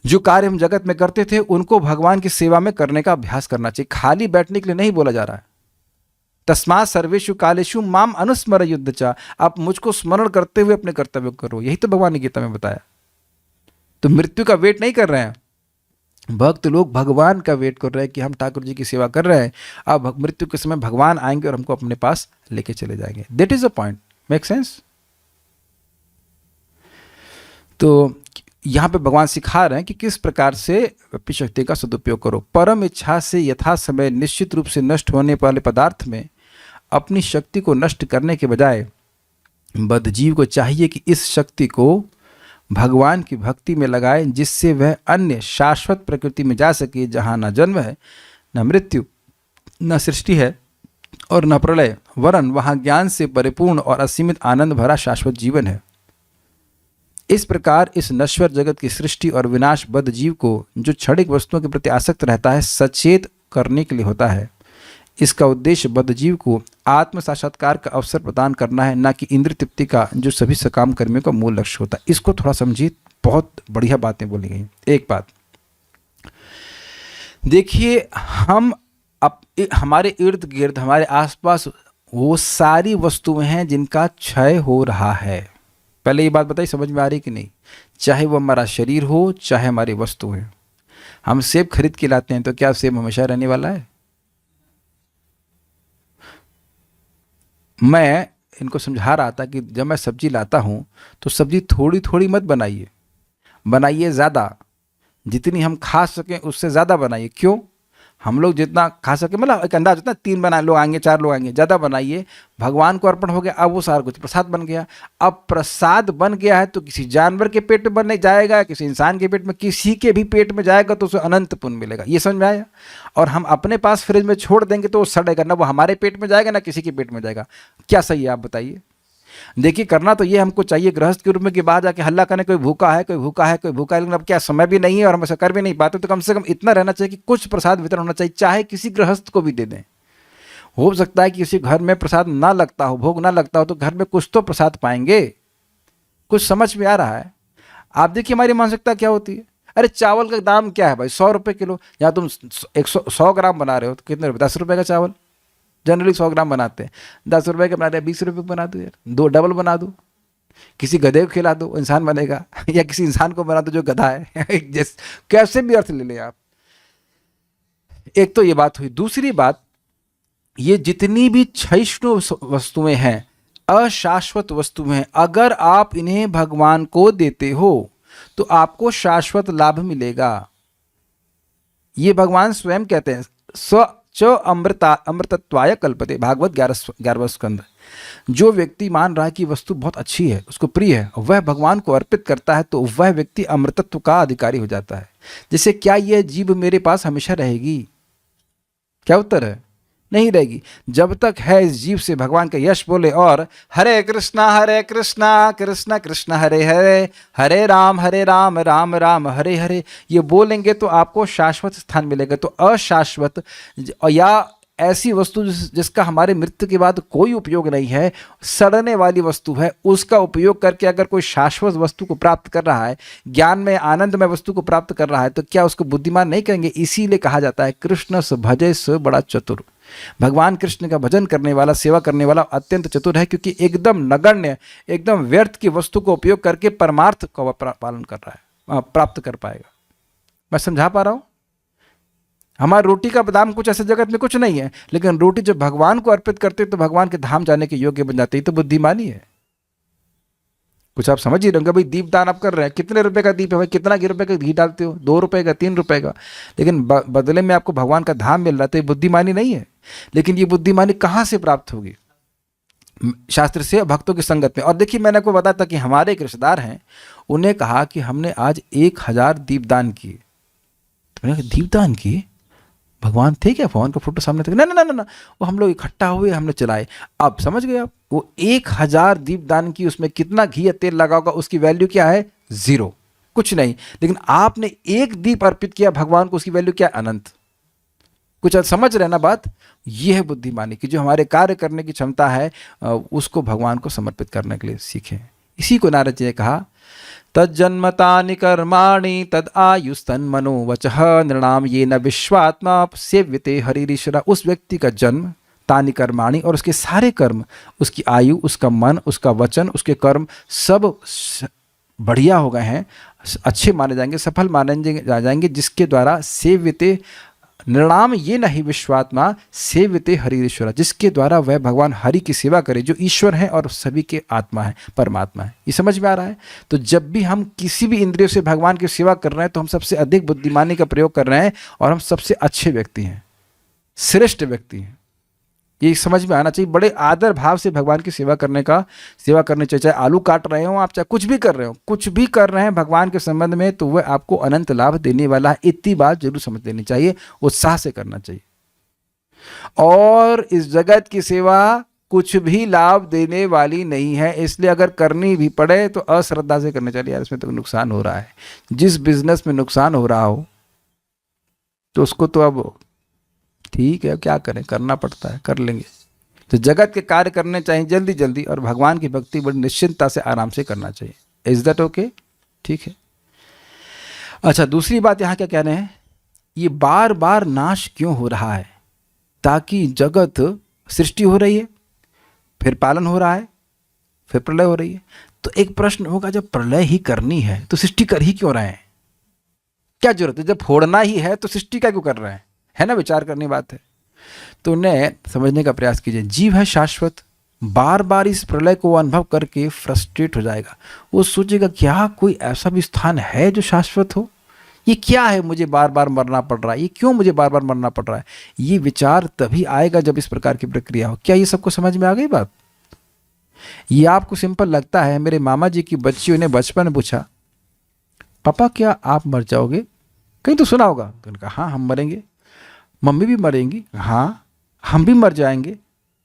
जो कार्य हम जगत में करते थे उनको भगवान की सेवा में करने का अभ्यास करना चाहिए। खाली बैठने के लिए नहीं बोला जा रहा है। तस्मात् सर्वेषु कालेषु माम अनुस्मर युद्धचा, आप मुझको स्मरण करते हुए अपने कर्तव्य करो, यही तो भगवान ने गीता में बताया। तो मृत्यु का वेट नहीं कर रहे हैं भक्त लोग, भगवान का वेट कर रहे हैं कि हम ठाकुर जी की सेवा कर रहे हैं, अब मृत्यु के समय भगवान आएंगे और हमको अपने पास लेके चले जाएंगे। That is a point, make sense? तो यहाँ पे भगवान सिखा रहे हैं कि किस प्रकार से अपनी शक्ति का सदुपयोग करो। परम इच्छा से यथा समय निश्चित रूप से नष्ट होने वाले पदार्थ में अपनी शक्ति को नष्ट करने के बजाय बद्धजीव को चाहिए कि इस शक्ति को भगवान की भक्ति में लगाए, जिससे वह अन्य शाश्वत प्रकृति में जा सके, जहाँ न जन्म है, न मृत्यु, न सृष्टि है और न प्रलय, वरन वहाँ ज्ञान से परिपूर्ण और असीमित आनंद भरा शाश्वत जीवन है। इस प्रकार इस नश्वर जगत की सृष्टि और विनाश बद्ध जीव को, जो क्षणिक वस्तुओं के प्रति आसक्त रहता है, सचेत करने के लिए होता है। इसका उद्देश्य बद्ध जीव को आत्म साक्षात्कार का अवसर प्रदान करना है, न कि इंद्र तृप्ति का, जो सभी सकाम कर्मियों का मूल लक्ष्य होता है। इसको थोड़ा समझिए, बहुत बढ़िया बातें बोली गई। एक बात देखिए, हम हमारे इर्द गिर्द, हमारे आसपास वो सारी वस्तुएं हैं जिनका क्षय हो रहा है। पहले ये बात बताइए, समझ में आ रही कि नहीं? चाहे वो हमारा शरीर हो, चाहे हमारी वस्तु है। हम सेब खरीद के लाते हैं तो क्या सेब हमेशा रहने वाला है? मैं इनको समझा रहा था कि जब मैं सब्जी लाता हूँ तो सब्जी थोड़ी थोड़ी मत बनाइए, बनाइए ज़्यादा, जितनी हम खा सकें उससे ज़्यादा बनाइए। क्यों? हम लोग जितना खा सके, मतलब एक अंदाज होता है 3 बना लोग आएंगे, 4 लोग आएंगे, ज़्यादा बनाइए। भगवान को अर्पण हो गया, अब वो सारा कुछ प्रसाद बन गया। अब प्रसाद बन गया है तो किसी जानवर के पेट में बनने जाएगा, किसी इंसान के पेट में, किसी के भी पेट में जाएगा तो उसे अनंत पुण्य मिलेगा। ये समझ में आया? और हम अपने पास फ्रिज में छोड़ देंगे तो वो सड़ेगा, ना वो हमारे पेट में जाएगा ना किसी के पेट में जाएगा। क्या सही है आप बताइए? देखिए करना तो ये हमको चाहिए गृहस्थ के रूप में कि बाहर जाके हल्ला करने कोई भूखा है कोई भूखा है कोई भूखा है, लेकिन अब क्या समय भी नहीं है और हम ऐसा कर भी नहीं पाते, तो कम से कम इतना रहना चाहिए कि कुछ प्रसाद वितरण होना चाहिए, चाहे किसी गृहस्थ को भी दे दें। हो सकता है कि किसी घर में प्रसाद ना लगता हो, भोग ना लगता हो, तो घर में कुछ तो प्रसाद पाएंगे। कुछ समझ में आ रहा है? आप देखिए हमारी मानसिकता क्या होती है। अरे चावल का दाम क्या है भाई, 100 रुपये किलो। या तुम 100 ग्राम बना रहे हो तो कितने रुपये, 10 रुपये का चावल जनरली 100 ग्राम बनाते हैं। 10 रुपये का बना रहे हैं, 20 रुपये बना दो यार, दो डबल बना दो। किसी गधे को खिला दो, इंसान बनेगा। या किसी इंसान को बना दो जो गधा है। कैसे भी अर्थ ले लें आप। एक तो ये बात हुई। दूसरी बात, ये जितनी भी क्षयिष्णु वस्तुएं हैं, अशाश्वत वस्तुएं हैं, अगर आप इन्हें भगवान को देते हो तो आपको शाश्वत लाभ मिलेगा। ये भगवान स्वयं कहते हैं, स्व च अमृतत्वाय कल्पते, भागवत 11वां स्कंद। जो व्यक्ति मान रहा है कि वस्तु बहुत अच्छी है, उसको प्रिय है, वह भगवान को अर्पित करता है, तो वह व्यक्ति अमृतत्व का अधिकारी हो जाता है। जैसे क्या यह जीव मेरे पास हमेशा रहेगी? क्या उत्तर है? नहीं रहेगी। जब तक है इस जीव से भगवान का यश बोले और हरे कृष्णा कृष्ण कृष्ण हरे हरे, हरे राम राम राम हरे हरे, ये बोलेंगे तो आपको शाश्वत स्थान मिलेगा। तो अशाश्वत या ऐसी वस्तु जिसका हमारे मृत्यु के बाद कोई उपयोग नहीं है, सड़ने वाली वस्तु है, उसका उपयोग करके अगर कोई शाश्वत वस्तु को प्राप्त कर रहा है, ज्ञान में आनंद में वस्तु को प्राप्त कर रहा है, तो क्या उसको बुद्धिमान नहीं कहेंगे? इसीलिए कहा जाता है कृष्ण स भजे स बड़ा चतुर। भगवान कृष्ण का भजन करने वाला, सेवा करने वाला अत्यंत चतुर है, क्योंकि एकदम नगण्य, एकदम व्यर्थ की वस्तु को उपयोग करके परमार्थ का पालन कर रहा है, प्राप्त कर पाएगा। मैं समझा पा रहा हूं? हमारी रोटी का दाम कुछ ऐसे जगत में कुछ नहीं है, लेकिन रोटी जब भगवान को अर्पित करते तो भगवान के धाम जाने के योग्य बन जाते। ही तो बुद्धिमानी है। कुछ आप समझ ही रहोगे भाई, दीप दान आप कर रहे हैं, कितने रुपए का दीप है भाई, कितना रुपए का घी डालते हो, 2 रुपए का, 3 रुपए का, लेकिन बदले में आपको भगवान का धाम मिल रहा है, तो ये बुद्धिमानी नहीं है। लेकिन ये बुद्धिमानी कहाँ से प्राप्त होगी? शास्त्र से, भक्तों की संगत में। और देखिए मैंने आपको बताया था कि हमारे एक रिश्तेदार हैं, उन्हें कहा कि हमने आज 1000 दीपदान किए। तो मैंने कहा दीपदान किए? भगवान थे क्या? भगवान का फोटो सामने थे? ना, वो हम लोग इकट्ठा हुए, हमने चलाए। अब समझ गए आप? वो 1000 दीपदान की, उसमें कितना घी या तेल लगा होगा, उसकी वैल्यू क्या है? 0, कुछ नहीं। लेकिन आपने एक दीप अर्पित किया भगवान को, उसकी वैल्यू क्या है? अनंत। कुछ समझ रहे ना बात? ये है बुद्धिमानी की जो हमारे कार्य करने की क्षमता है, उसको भगवान को समर्पित करने के लिए सीखें। इसी को नारद जी ने कहा, तज्जन्मतानि कर्माणि तद आयुस्तन मनो वचः नृणाम ये न विश्वात्मा सेव्यते हरिरीश्वरा। उस व्यक्ति का जन्म, तानि कर्माणि, और उसके सारे कर्म, उसकी आयु, उसका मन, उसका वचन, उसके कर्म सब बढ़िया हो गए हैं, अच्छे माने जाएंगे, सफल माने जाएंगे, जिसके द्वारा सेव्यते नृणाम ये नहीं विश्वात्मा सेव्यते हरिरीश्वरा, जिसके द्वारा वह भगवान हरि की सेवा करे, जो ईश्वर है और सभी के आत्मा है, परमात्मा है। ये समझ में आ रहा है? तो जब भी हम किसी भी इंद्रियों से भगवान की सेवा कर रहे हैं, तो हम सबसे अधिक बुद्धिमानी का प्रयोग कर रहे हैं और हम सबसे अच्छे व्यक्ति हैं, श्रेष्ठ व्यक्ति हैं। ये समझ में आना चाहिए। बड़े आदर भाव से भगवान की सेवा करनी चाहिए। चाहे आलू काट रहे हो आप, चाहे कुछ भी कर रहे हो, कुछ भी कर रहे हैं भगवान के संबंध में, तो वह आपको अनंत लाभ देने वाला है। इतनी बात जरूर समझ लेनी चाहिए, उत्साह से करना चाहिए। और इस जगत की सेवा कुछ भी लाभ देने वाली नहीं है, इसलिए अगर करनी भी पड़े तो अश्रद्धा से करनी चाहिए। यार इसमें तो नुकसान हो रहा है, जिस बिजनेस में नुकसान हो रहा हो तो उसको तो अब ठीक है, क्या करें, करना पड़ता है, कर लेंगे। तो जगत के कार्य करने चाहिए जल्दी जल्दी, और भगवान की भक्ति बड़ी निश्चिंतता से आराम से करना चाहिए। Is that okay? ठीक है। अच्छा, दूसरी बात यहाँ क्या कह रहे हैं, ये बार बार नाश क्यों हो रहा है? ताकि जगत, सृष्टि हो रही है, फिर पालन हो रहा है, फिर प्रलय हो रही है। तो एक प्रश्न होगा, जब प्रलय ही करनी है तो सृष्टि कर ही क्यों रहे हैं? क्या जरूरत है? जब फोड़ना ही है तो सृष्टि क्या क्यों कर रहे हैं? है ना, विचार करने बात है। तो उन्हें समझने का प्रयास कीजिए। जीव है शाश्वत, बार बार इस प्रलय को अनुभव करके फ्रस्ट्रेट हो जाएगा। वो सोचेगा क्या कोई ऐसा भी स्थान है जो शाश्वत हो? ये क्या है, मुझे बार बार मरना पड़ रहा है, ये क्यों मुझे बार बार मरना पड़ रहा है? ये विचार तभी आएगा जब इस प्रकार की प्रक्रिया हो। क्या ये सबको समझ में आ गई बात? ये आपको सिंपल लगता है। मेरे मामा जी की बच्चियों ने बचपन में पूछा, पापा क्या आप मर जाओगे? कहीं तो सुना होगा। तो उन्होंने कहा हाँ हम मरेंगे। मम्मी भी मरेंगी? हाँ। हम भी मर जाएंगे?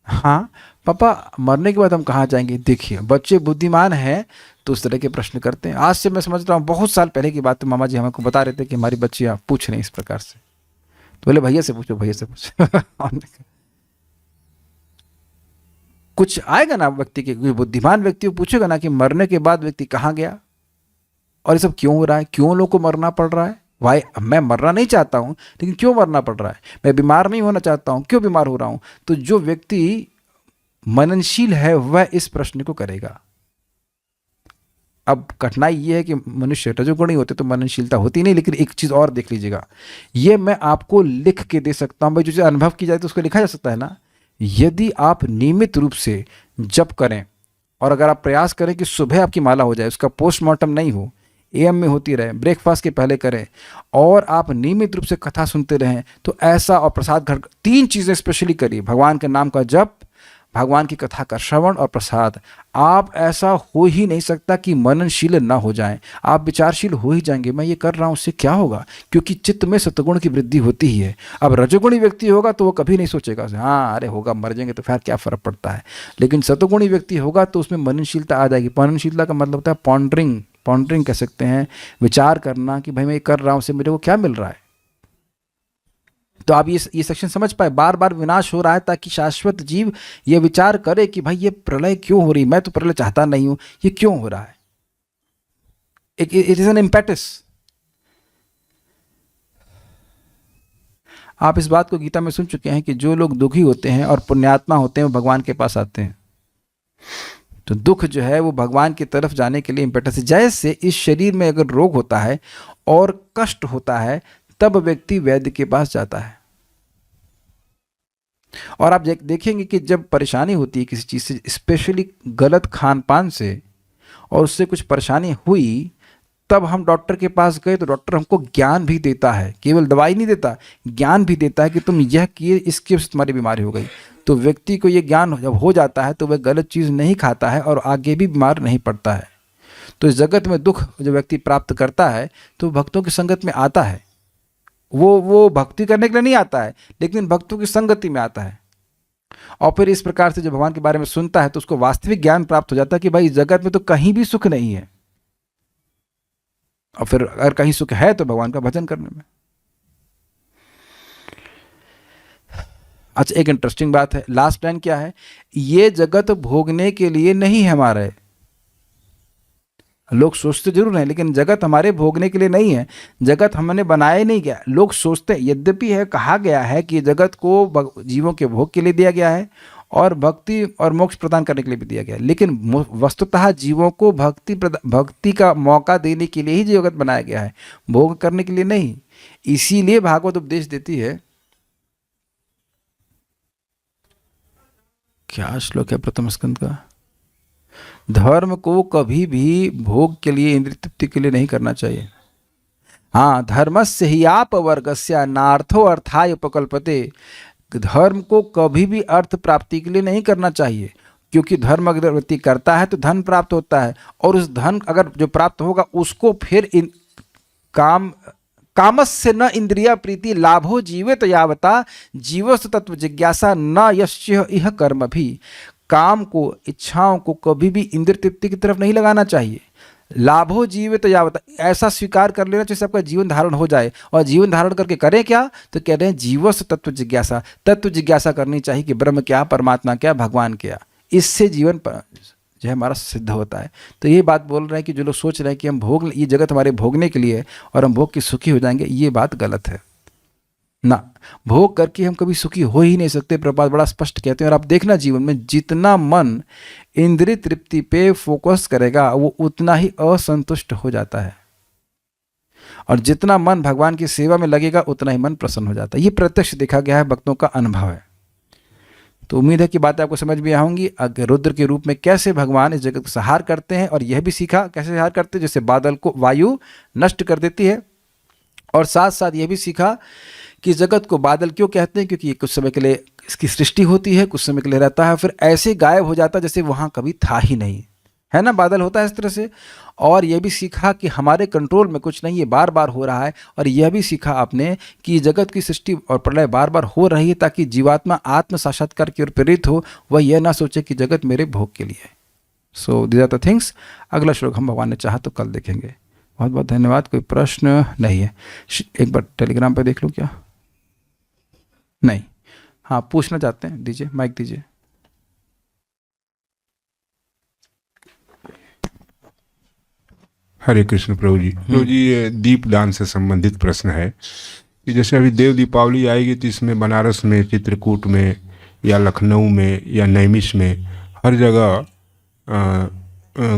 हाँ। पापा मरने के बाद हम कहाँ जाएंगे? देखिए बच्चे बुद्धिमान हैं तो उस तरह के प्रश्न करते हैं। आज से मैं समझ रहा हूँ, बहुत साल पहले की बात है, मामा जी हमको बता रहे थे कि हमारी बच्चियाँ पूछ रही हैं इस प्रकार से। तो बोले भैया से पूछो, भैया से पूछो। हमने कहा, कुछ आएगा ना व्यक्ति के, कोई बुद्धिमान व्यक्ति को पूछेगा ना कि मरने के बाद व्यक्ति कहाँ गया और ये सब क्यों हो रहा है, क्यों लोग को मरना पड़ रहा है। भाई मैं मरना नहीं चाहता हूँ लेकिन क्यों मरना पड़ रहा है, मैं बीमार नहीं होना चाहता हूँ, क्यों बीमार हो रहा हूँ। तो जो व्यक्ति मननशील है वह इस प्रश्न को करेगा। अब कठिनाई ये है कि मनुष्य रजोगुणी होते तो मननशीलता होती नहीं। लेकिन एक चीज़ और देख लीजिएगा, ये मैं आपको लिख के दे सकता हूँ भाई, जो चीज़ अनुभव की जाए तो उसको लिखा जा सकता है ना। यदि आप नियमित रूप से जप करें और अगर आप प्रयास करें कि सुबह आपकी माला हो जाए, उसका पोस्टमार्टम नहीं हो, एएम में होती रहे, ब्रेकफास्ट के पहले करें, और आप नियमित रूप से कथा सुनते रहें, तो ऐसा, और प्रसाद घर, 3 चीज़ें स्पेशली करिए, भगवान के नाम का जप, भगवान की कथा का श्रवण और प्रसाद। आप ऐसा हो ही नहीं सकता कि मननशील ना हो जाएं, आप विचारशील हो ही जाएंगे। मैं ये कर रहा हूँ उससे क्या होगा, क्योंकि चित्त में सतगुण की वृद्धि होती ही है। अब रजोगुणी व्यक्ति होगा तो वो कभी नहीं सोचेगा हाँ अरे होगा, मर जाएंगे तो फिर क्या फर्क पड़ता है। लेकिन सतगुणी व्यक्ति होगा तो उसमें मननशीलता आ जाएगी। मननशीलता का मतलब होता है पॉन्डरिंग, पॉन्डरिंग कह सकते हैं, विचार करना कि भाई मैं ये कर रहा हूँ उससे मेरे को क्या मिल रहा है। तो आप ये सेक्शन समझ पाए, बार बार विनाश हो रहा है ताकि शाश्वत जीव ये विचार करे कि भाई ये प्रलय क्यों हो रही, मैं तो प्रलय चाहता नहीं हूं, ये क्यों हो रहा है। It is an impetus. आप इस बात को गीता में सुन चुके हैं कि जो लोग दुखी होते हैं और पुण्यात्मा होते हैं वो भगवान के पास आते हैं। तो दुख जो है वो भगवान की तरफ जाने के लिए इम्पेटस है। जैसे इस शरीर में अगर रोग होता है और कष्ट होता है तब व्यक्ति वैद्य के पास जाता है। और आप देखेंगे कि जब परेशानी होती है किसी चीज़ से, स्पेशली गलत खान पान से, और उससे कुछ परेशानी हुई, तब हम डॉक्टर के पास गए तो डॉक्टर हमको ज्ञान भी देता है, केवल दवाई नहीं देता, ज्ञान भी देता है कि तुम यह किए, इसकी वजह से तुम्हारी बीमारी हो गई। तो व्यक्ति को ये ज्ञान जब हो जाता है तो वह गलत चीज़ नहीं खाता है और आगे भी बीमार नहीं पड़ता है। तो इस जगत में दुख जब व्यक्ति प्राप्त करता है तो भक्तों की संगत में आता है। वो भक्ति करने के लिए नहीं आता है लेकिन भक्तों की संगति में आता है। और फिर इस प्रकार से जब भगवान के बारे में सुनता है तो उसको वास्तविक ज्ञान प्राप्त हो जाता है कि भाई जगत में तो कहीं भी सुख नहीं है, और फिर अगर कहीं सुख है तो भगवान का भजन करने में। अच्छा, एक इंटरेस्टिंग बात है, लास्ट लाइन क्या है, ये जगत भोगने के लिए नहीं है हमारे। लोग सोचते जरूर हैं लेकिन जगत हमारे भोगने के लिए नहीं है, जगत हमने बनाया ही नहीं गया। लोग सोचते, यद्यपि है कहा गया है कि जगत को जीवों के भोग के लिए दिया गया है और भक्ति और मोक्ष प्रदान करने के लिए भी दिया गया है, लेकिन वस्तुतः जीवों को भक्ति का मौका देने के लिए ही जगत बनाया गया है, भोग करने के लिए नहीं। इसीलिए भागवत उपदेश देती है, क्या श्लोक है प्रथम स्कंद का, धर्म को कभी भी भोग के लिए, इंद्रिय तृप्ति के लिए नहीं करना चाहिए। हाँ, धर्मस्य हि अपवर्गस्य नार्थो अर्थाय उपकल्पते, धर्म को कभी भी अर्थ प्राप्ति के लिए नहीं करना चाहिए, क्योंकि धर्म अगर व्यक्ति करता है तो धन प्राप्त होता है, और उस धन अगर जो प्राप्त होगा उसको फिर कामस्य न इंद्रिया प्रीति लाभो जीवित यावता जीवस्य तत्व जिज्ञासा न यश्च इह कर्म भी। काम को, इच्छाओं को कभी भी इंद्रिय तृप्ति की तरफ नहीं लगाना चाहिए। लाभो जीवित यावता, ऐसा स्वीकार कर लेना जैसे आपका जीवन धारण हो जाए, और जीवन धारण करके करें क्या, तो कह रहे हैं जीवस्य तत्व जिज्ञासा, तत्व जिज्ञासा करनी चाहिए कि ब्रह्म क्या, परमात्मा क्या, भगवान क्या। इससे जीवन जो है हमारा सिद्ध होता है। तो ये बात बोल रहे हैं कि जो लोग सोच रहे हैं कि हम भोग, ये जगत हमारे भोगने के लिए और हम भोग के सुखी हो जाएंगे, ये बात गलत है ना। भोग करके हम कभी सुखी हो ही नहीं सकते। प्रभुपाद बड़ा स्पष्ट कहते हैं, और आप देखना जीवन में जितना मन इंद्रिय तृप्ति पे फोकस करेगा वो उतना ही असंतुष्ट हो जाता है, और जितना मन भगवान की सेवा में लगेगा उतना ही मन प्रसन्न हो जाता है। ये प्रत्यक्ष देखा गया है, भक्तों का अनुभव है। तो उम्मीद है कि बातें आपको समझ में आऊंगी। अगर रुद्र के रूप में कैसे भगवान इस जगत को संहार करते हैं, और यह भी सीखा कैसे संहार करते हैं, जैसे बादल को वायु नष्ट कर देती है, और साथ साथ यह भी सीखा कि जगत को बादल क्यों कहते हैं, क्योंकि ये कुछ समय के लिए इसकी सृष्टि होती है, कुछ समय के लिए रहता है, फिर ऐसे गायब हो जाता है जैसे वहाँ कभी था ही नहीं। है ना, बादल होता है इस तरह से। और यह भी सीखा कि हमारे कंट्रोल में कुछ नहीं है, बार बार हो रहा है। और यह भी सीखा आपने कि ये जगत की सृष्टि और प्रलय बार बार हो रही है ताकि जीवात्मा आत्म साक्षात्कार की ओर प्रेरित हो, वह यह ना सोचे कि जगत मेरे भोग के लिए है। So these are the things. अगला श्लोक हम भगवान ने चाहा तो कल देखेंगे। बहुत बहुत धन्यवाद। कोई प्रश्न नहीं है? एक बार टेलीग्राम पे देख लो क्या? नहीं? हाँ, पूछना चाहते हैं, दीजिए, माइक दीजिए। हरे कृष्ण प्रभु जी। प्रभु जी, ये दीपदान से संबंधित प्रश्न है कि जैसे अभी देव दीपावली आएगी तो इसमें बनारस में, चित्रकूट में या लखनऊ में या नैमिष में हर जगह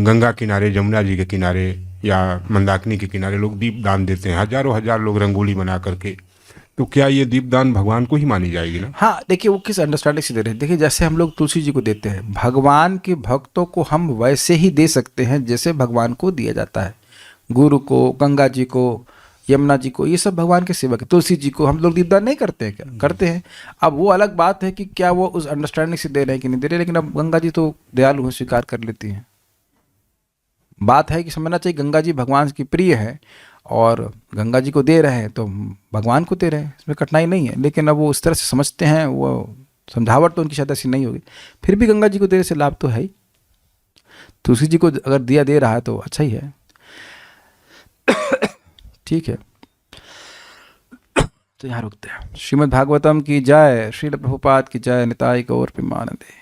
गंगा किनारे, जमुना जी के किनारे या मंदाकिनी के किनारे लोग दीपदान देते हैं, हजारों हजार लोग रंगोली बना करके। तो क्या ये दीपदान भगवान को ही मानी जाएगी ना? हाँ, देखिए वो किस अंडरस्टैंडिंग से दे रहे हैं। देखिए जैसे हम लोग तुलसी जी को देते हैं, भगवान के भक्तों को हम वैसे ही दे सकते हैं जैसे भगवान को दिया जाता है। गुरु को, गंगा जी को, यमुना जी को, ये सब भगवान के सेवक है। तुलसी जी को हम लोग दीपदान नहीं करते हैं क्या? करते हैं। अब वो अलग बात है कि क्या वो उस अंडरस्टैंडिंग से दे रहे हैं कि नहीं दे रहे, लेकिन अब गंगा जी तो दयालु हैं, स्वीकार कर लेती हैं। बात है कि समझना चाहिए गंगा जी भगवान की प्रिय है और गंगा जी को दे रहे हैं तो भगवान को दे रहे हैं, इसमें कठिनाई नहीं है। लेकिन अब वो उस तरह से समझते हैं, वो समझावट तो उनकी शायद ऐसी नहीं होगी। फिर भी गंगा जी को देने से लाभ तो है ही। तुलसी जी को अगर दिया दे रहा है तो अच्छा ही है। ठीक है, तो यहाँ रुकते हैं। श्रीमद् भागवतम की जय, श्रील प्रभुपाद की जय, निताई गौर प्रेमानंदे।